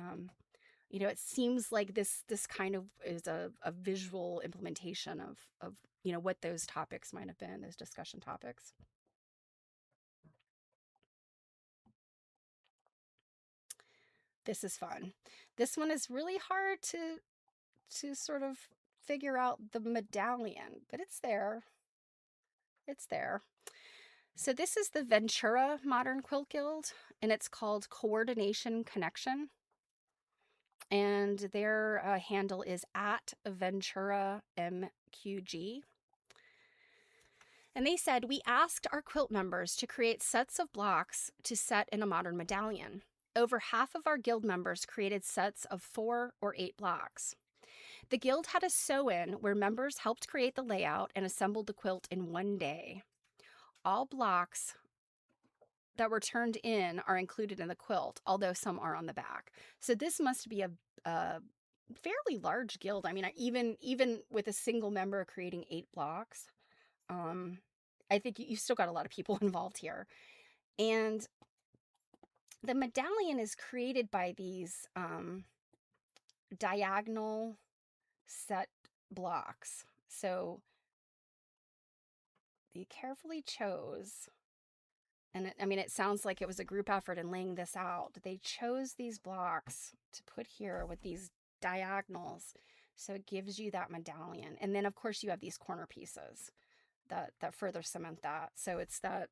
it seems like this kind of is a visual implementation of what those topics might have been, those discussion topics. This is fun. This one is really hard to sort of figure out the medallion, but it's there. It's there. So this is the Ventura Modern Quilt Guild, and it's called Coordination Connection. And their handle is at Ventura MQG. And they said, we asked our quilt members to create sets of blocks to set in a modern medallion. Over half of our guild members created sets of 4 or 8 blocks. The guild had a sew-in where members helped create the layout and assembled the quilt in one day. All blocks that were turned in are included in the quilt, although some are on the back. So this must be a fairly large guild. I mean, even with a single member creating 8 blocks, I think you still got a lot of people involved here. And the medallion is created by these diagonal set blocks. So they carefully chose, and it sounds like it was a group effort in laying this out. They chose these blocks to put here with these diagonals, so it gives you that medallion. And then of course you have these corner pieces that further cement that. So it's that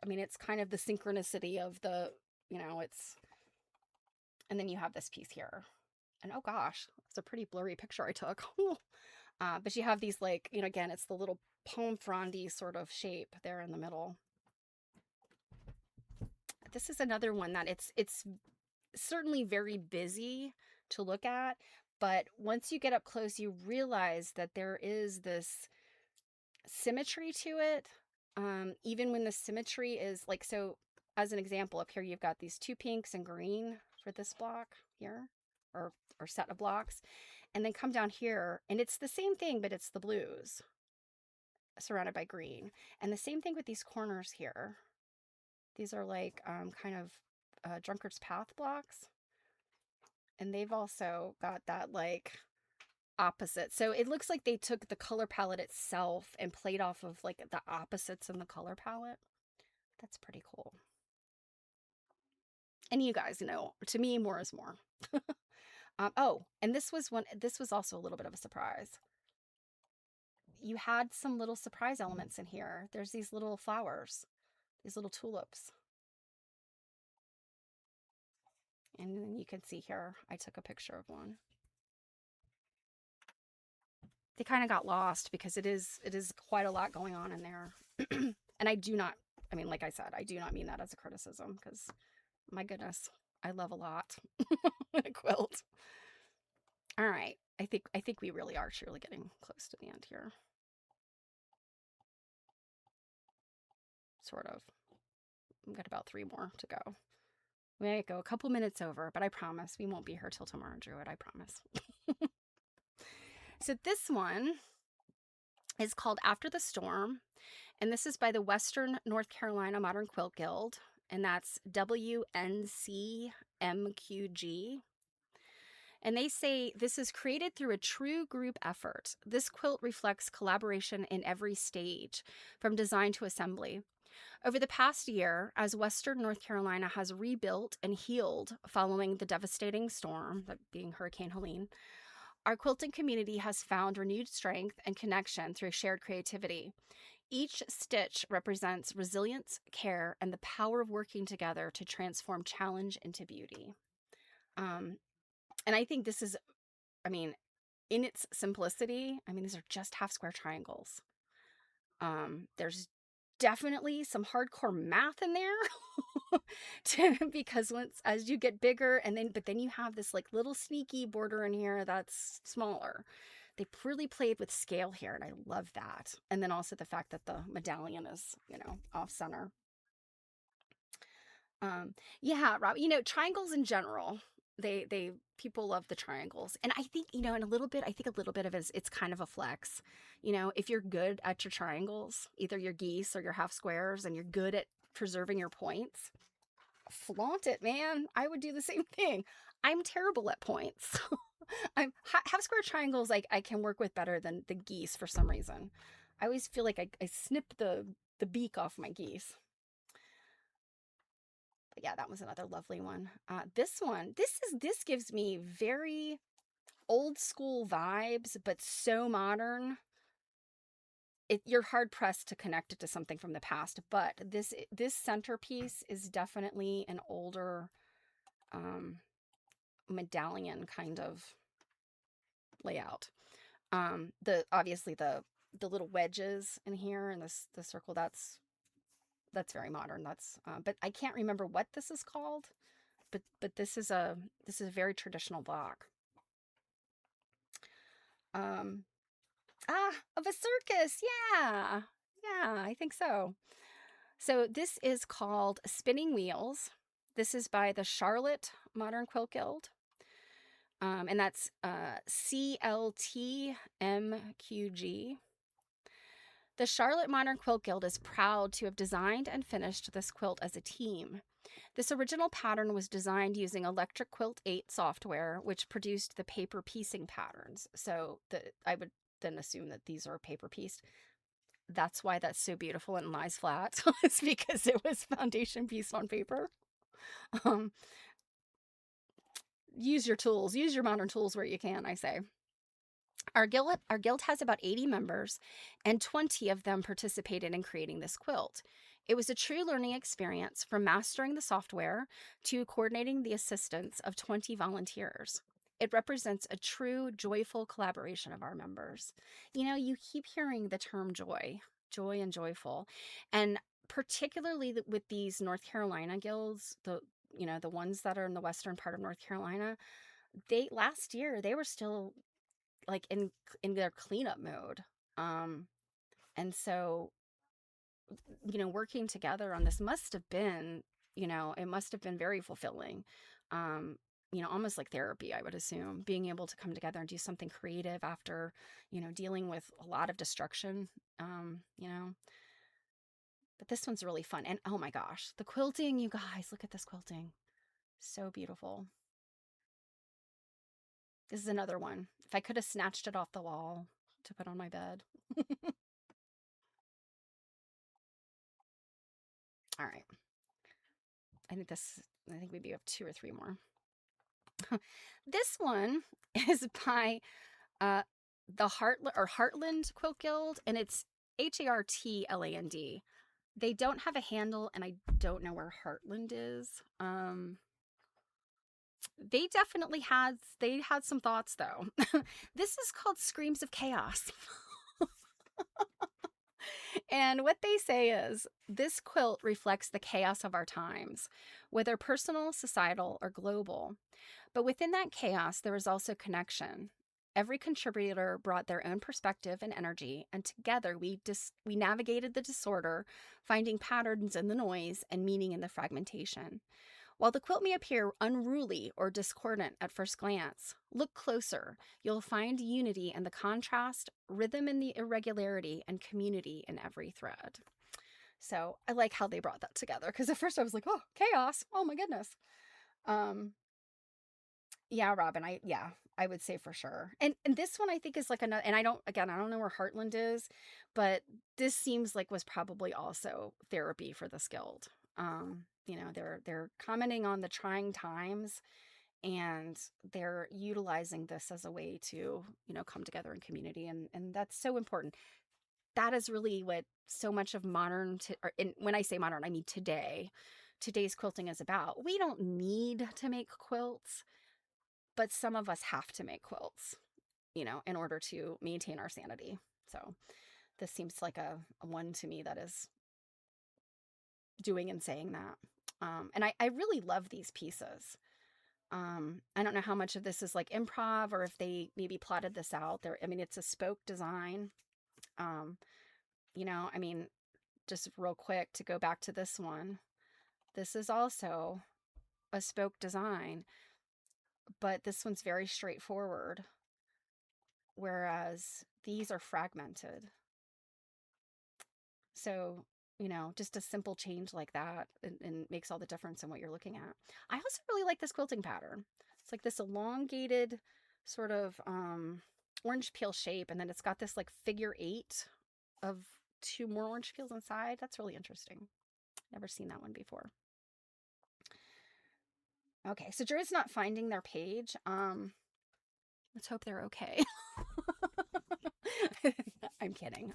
it's kind of the synchronicity of the, it's, and then you have this piece here. And oh gosh, it's a pretty blurry picture I took. But you have these, like, again, it's the little palm frondy sort of shape there in the middle. This is another one that it's certainly very busy to look at, but once you get up close, you realize that there is this symmetry to it. Even when the symmetry is like, so as an example, up here you've got these 2 pinks and green for this block here, or set of blocks, and then come down here and it's the same thing, but it's the blues surrounded by green. And the same thing with these corners here. These are like kind of drunkard's path blocks, and they've also got that like opposite. So it looks like they took the color palette itself and played off of like the opposites in the color palette. That's pretty cool. And you guys know, to me, more is more. Oh, and this was also a little bit of a surprise. You had some little surprise elements in here. There's these little flowers, these little tulips. And then you can see here, I took a picture of one. They kind of got lost because it is quite a lot going on in there. And I do not, like I said, I do not mean that as a criticism, because my goodness, I love a lot in a quilt. All right, I think we really are truly getting close to the end here. Sort of. We've got about 3 more to go. We might go a couple minutes over, but I promise we won't be here till tomorrow, Druid. I promise. So this one is called After the Storm, and this is by the Western North Carolina Modern Quilt Guild, and that's WNCMQG. And they say, this is created through a true group effort. This quilt reflects collaboration in every stage, from design to assembly. Over the past year, as Western North Carolina has rebuilt and healed following the devastating storm, that being Hurricane Helene, our quilting community has found renewed strength and connection through shared creativity. Each stitch represents resilience, care, and the power of working together to transform challenge into beauty. And I think this is, in its simplicity, these are just half square triangles. There's definitely some hardcore math in there because as you get bigger, but then you have this like little sneaky border in here that's smaller. They really played with scale here, and I love that. And then also the fact that the medallion is, off center. Yeah, Rob, triangles in general, they people love the triangles. And I think, in a little bit, I think a little bit of it's kind of a flex. If you're good at your triangles, either your geese or your half squares, and you're good at preserving your points, flaunt it, man. I would do the same thing. I'm terrible at points. I'm half square triangles I can work with better than the geese for some reason. I always feel like I snip the beak off my geese. But yeah, that was another lovely one. This one, this gives me very old school vibes, but so modern. You're hard pressed to connect it to something from the past. But this centerpiece is definitely an older um, medallion kind of layout. The obviously the little wedges in here and this the circle, that's very modern. That's but I can't remember what this is called. But this is a very traditional block. Um, of a circus. Yeah. Yeah, I think so. So this is called Spinning Wheels. This is by the Charlotte Modern Quilt Guild. And that's CLTMQG. The Charlotte Modern Quilt Guild is proud to have designed and finished this quilt as a team. This original pattern was designed using Electric Quilt 8 software, which produced the paper piecing patterns. So I would then assume that these are paper pieced. That's why that's so beautiful and lies flat. It's because it was foundation pieced on paper. Um, use your tools, use your modern tools where you can, I say. Our guild has about 80 members, and 20 of them participated in creating this quilt. It was a true learning experience from mastering the software to coordinating the assistance of 20 volunteers. It represents a true, joyful collaboration of our members. You know, you keep hearing the term joy and joyful. And particularly with these North Carolina guilds, the ones that are in the western part of North Carolina, they last year they were still like in their cleanup mode. Um, and so, working together on this must have been, it must have been very fulfilling. Um, almost like therapy, I would assume, being able to come together and do something creative after, dealing with a lot of destruction. Um, you know, but this one's really fun. And oh my gosh, the quilting, you guys, look at this quilting. So beautiful. This is another one. If I could have snatched it off the wall to put on my bed. All right. I think maybe we have two or three more. This one is by uh, the Heartland Quilt Guild, and it's Hartland. They don't have a handle, and I don't know where Heartland is. They had some thoughts though. This is called Screams of Chaos. And what they say is this quilt reflects the chaos of our times, whether personal, societal, or global. But within that chaos, there is also connection. Every contributor brought their own perspective and energy, and together we navigated the disorder, finding patterns in the noise and meaning in the fragmentation. While the quilt may appear unruly or discordant at first glance, look closer. You'll find unity in the contrast, rhythm in the irregularity, and community in every thread. So I like how they brought that together, because at first I was like, oh, chaos. Oh my goodness. Um, yeah, Robin, I would say for sure. And this one I think is like another, and I don't know where Heartland is, but this seems like was probably also therapy for this guild. They're commenting on the trying times, and they're utilizing this as a way to, come together in community, and that's so important. That is really what so much of and when I say modern, I mean today's quilting is about. We don't need to make quilts, but some of us have to make quilts, in order to maintain our sanity. So this seems like a one to me that is doing and saying that. And I really love these pieces. I don't know how much of this is like improv or if they maybe plotted this out there. I mean, it's a spoke design. Um, I mean, just real quick to go back to this one. This is also a spoke design, but this one's very straightforward, whereas these are fragmented. So, just a simple change like that and makes all the difference in what you're looking at. I also really like this quilting pattern. It's like this elongated sort of orange peel shape, and then it's got this like figure eight of two more orange peels inside. That's really interesting. Never seen that one before. Okay, so Drew's not finding their page. Let's hope they're okay. I'm kidding.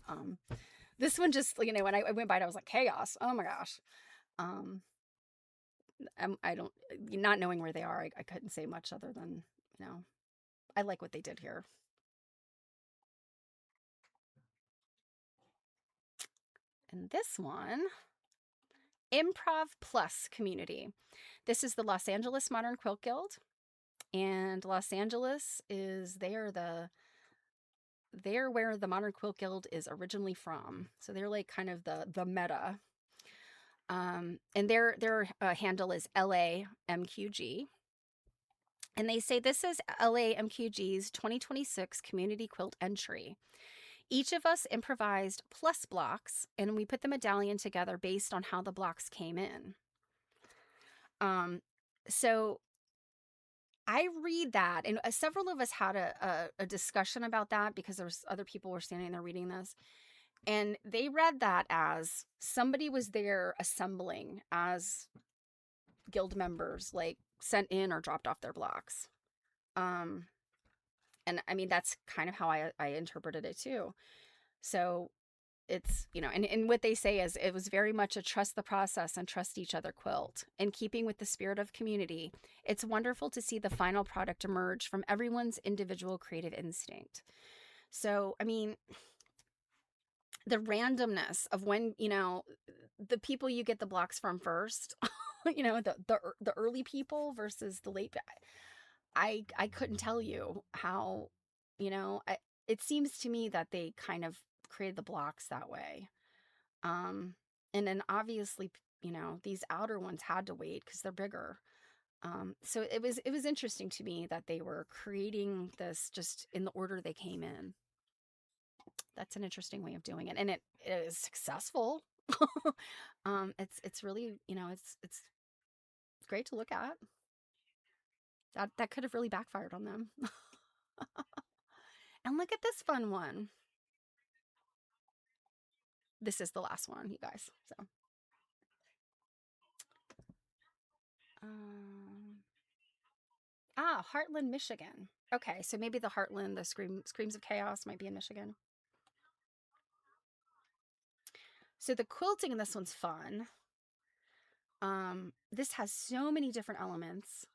This one just, when I went by it, I was like, chaos. Oh my gosh. Um, I don't, not knowing where they are, I couldn't say much other than, you know, I like what they did here. And this one, Improv Plus Community. This is the Los Angeles Modern Quilt Guild. And Los Angeles is they're where the Modern Quilt Guild is originally from. So they're like kind of the meta. And their handle is LAMQG. And they say this is LAMQG's 2026 Community Quilt Entry. Each of us improvised plus blocks, and we put the medallion together based on how the blocks came in. So I read that, and several of us had a discussion about that because there was other people were standing there reading this, and they read that as somebody was there assembling as guild members, like sent in or dropped off their blocks. And I mean, that's kind of how I interpreted it too. So it's, and what they say is it was very much a trust the process and trust each other quilt. In keeping with the spirit of community, it's wonderful to see the final product emerge from everyone's individual creative instinct. So, I mean, the randomness of when, the people you get the blocks from first, the early people versus the late, I couldn't tell you how, it seems to me that they kind of created the blocks that way. And then obviously, these outer ones had to wait because they're bigger. So it was interesting to me that they were creating this just in the order they came in. That's an interesting way of doing it, and it is successful. It's really, it's great to look at. That could have really backfired on them. And look at this fun one. This is the last one, you guys. So, um, Heartland, Michigan. Okay, so maybe the Heartland, the Screams of Chaos might be in Michigan. So the quilting in this one's fun. This has so many different elements.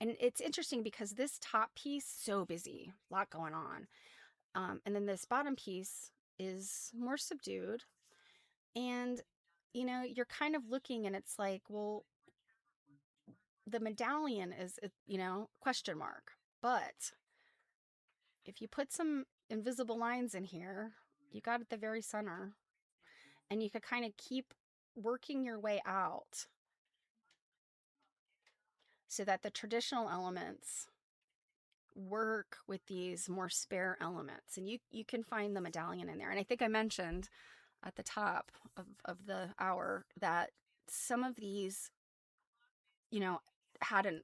And it's interesting because this top piece, so busy, a lot going on. And then this bottom piece is more subdued. And, you're kind of looking and it's like, well, the medallion is, question mark. But if you put some invisible lines in here, you got at the very center, and you could kind of keep working your way out so that the traditional elements work with these more spare elements. And you can find the medallion in there. And I think I mentioned at the top of the hour that some of these, had a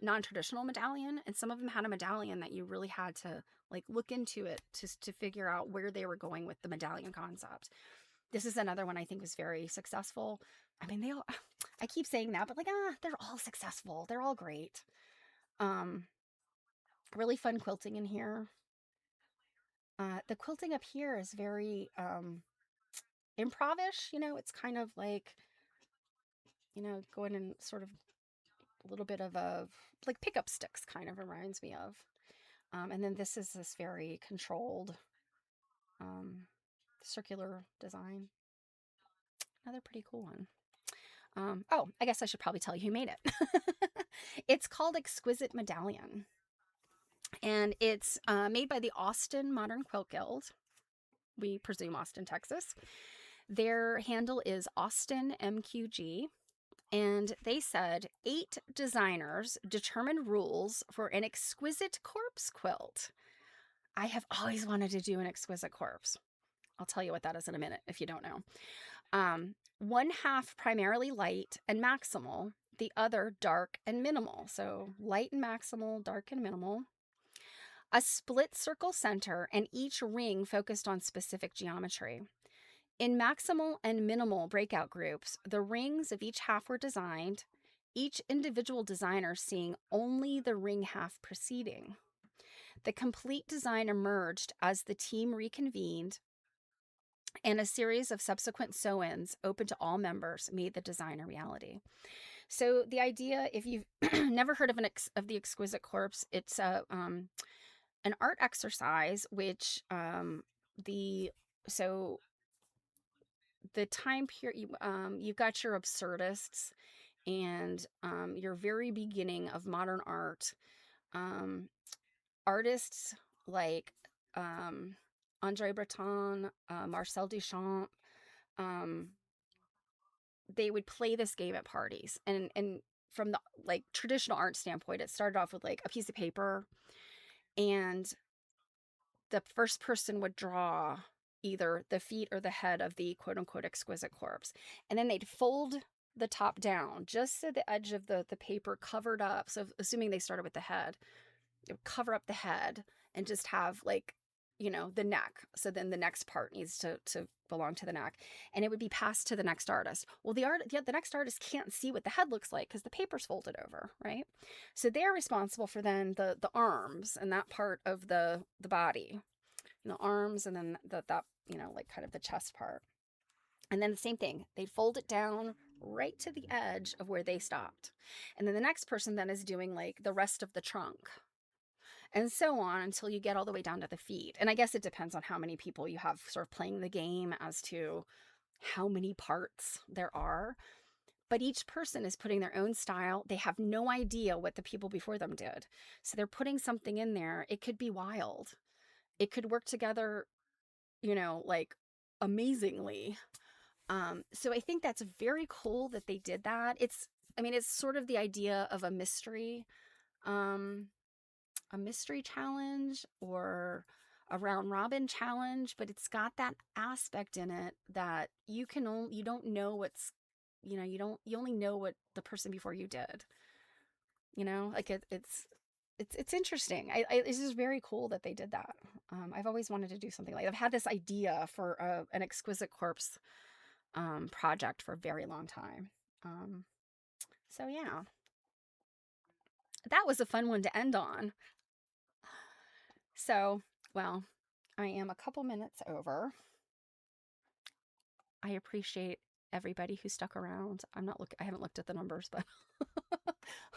non-traditional medallion, and some of them had a medallion that you really had to like look into it to figure out where they were going with the medallion concept. This is another one I think was very successful. I mean, I keep saying that, but like, they're all successful. They're all great. Really fun quilting in here. The quilting up here is very improvish, it's kind of like, going in sort of a little bit of a, like pickup sticks kind of reminds me of. And then this is this very controlled circular design. Another pretty cool one. Oh, I guess I should probably tell you who made it. It's called Exquisite Medallion. And it's made by the Austin Modern Quilt Guild. We presume Austin, Texas. Their handle is Austin MQG. And they said 8 designers determined rules for an exquisite corpse quilt. I have always wanted to do an exquisite corpse. I'll tell you what that is in a minute if you don't know. One half primarily light and maximal, the other dark and minimal. So light and maximal, dark and minimal. A split circle center, and each ring focused on specific geometry. In maximal and minimal breakout groups, the rings of each half were designed each individual designer seeing only the ring half preceding. The complete design emerged as the team reconvened, and a series of subsequent sew-ins open to all members made the design a reality. So the idea, if you've never heard of the Exquisite Corpse, it's an art exercise which the so the time period you've got your absurdists and your very beginning of modern art, um, artists like Andre Breton, Marcel Duchamp. um, they would play this game at parties, and from the like traditional art standpoint, it started off with like a piece of paper, and the first person would draw either the feet or the head of the quote unquote exquisite corpse. And then they'd fold the top down just so the edge of the paper covered up. So, assuming they started with the head, it would cover up the head and just have like, the neck. So then the next part needs to belong to the neck, and it would be passed to the next artist. Well, the next artist can't see what the head looks like because the paper's folded over, right? So they're responsible for then the arms and that part of the body, arms, and then that like kind of the chest part. And then the same thing, they'd fold it down right to the edge of where they stopped. And then the next person then is doing like the rest of the trunk, and so on until you get all the way down to the feet. And I guess it depends on how many people you have sort of playing the game as to how many parts there are. But each person is putting their own style. They have no idea what the people before them did. So they're putting something in there. It could be wild. It could work together, like amazingly. So I think that's very cool that they did that. It's sort of the idea of a mystery challenge or a round robin challenge, but it's got that aspect in it that you don't know what's, you only know what the person before you did, like it's interesting. It's just very cool that they did that. I've always wanted to do something like that. I've had this idea for an exquisite corpse project for a very long time. So yeah, that was a fun one to end on. So, well, I am a couple minutes over. I appreciate everybody who stuck around. I haven't looked at the numbers, but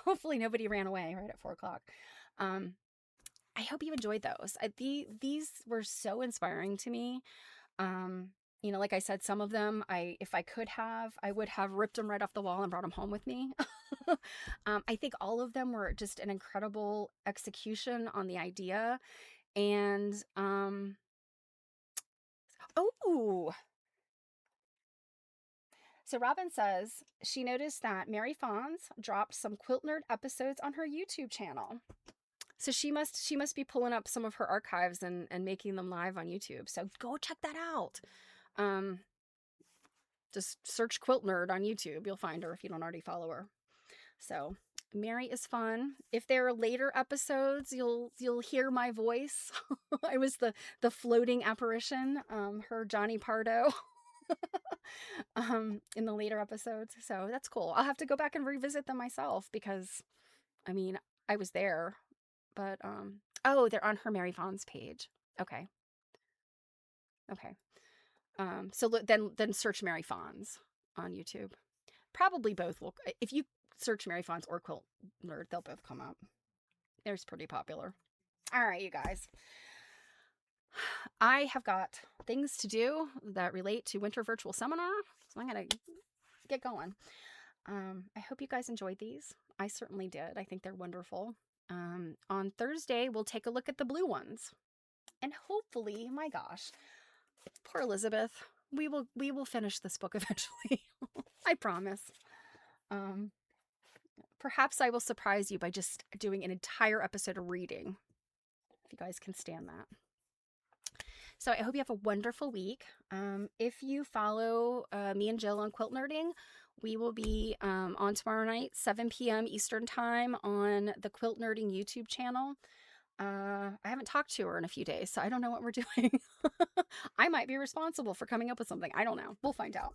hopefully nobody ran away right at 4:00. I hope you enjoyed those. These were so inspiring to me. Like I said, some of them, if I could have, I would have ripped them right off the wall and brought them home with me. I think all of them were just an incredible execution on the idea. And, oh, so Robin says she noticed that Mary Fonz dropped some Quilt Nerd episodes on her YouTube channel. So she must be pulling up some of her archives and making them live on YouTube. So go check that out. Just search Quilt Nerd on YouTube. You'll find her if you don't already follow her. So Mary is fun. If there are later episodes, you'll hear my voice. I was the floating apparition, her Johnny Pardo, in the later episodes. So that's cool. I'll have to go back and revisit them myself because, I was there. But they're on her Mary Fonz page. Okay. So then search Mary Fonz on YouTube. Probably both will. If you search Mary Fonz or Quilt Nerd, they'll both come up. They're pretty popular. All right, you guys. I have got things to do that relate to Winter Virtual Seminar, so I'm going to get going. I hope you guys enjoyed these. I certainly did. I think they're wonderful. On Thursday, we'll take a look at the blue ones. And hopefully, my gosh, poor Elizabeth, we will finish this book eventually. I promise. Perhaps I will surprise you by just doing an entire episode of reading, if you guys can stand that. So I hope you have a wonderful week. If you follow me and Jill on Quilt Nerding, we will be on tomorrow night, 7 p.m. Eastern Time on the Quilt Nerding YouTube channel. I haven't talked to her in a few days, so I don't know what we're doing. I might be responsible for coming up with something. I don't know. We'll find out.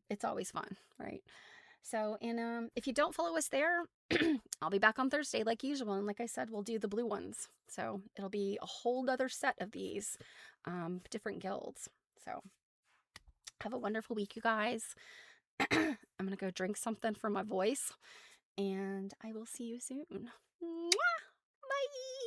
It's always fun, right? So, and if you don't follow us there, I'll be back on Thursday like usual. And like I said, we'll do the blue ones. So it'll be a whole other set of these different guilds. So have a wonderful week, you guys. I'm going to go drink something for my voice, and I will see you soon. Mwah! Bye.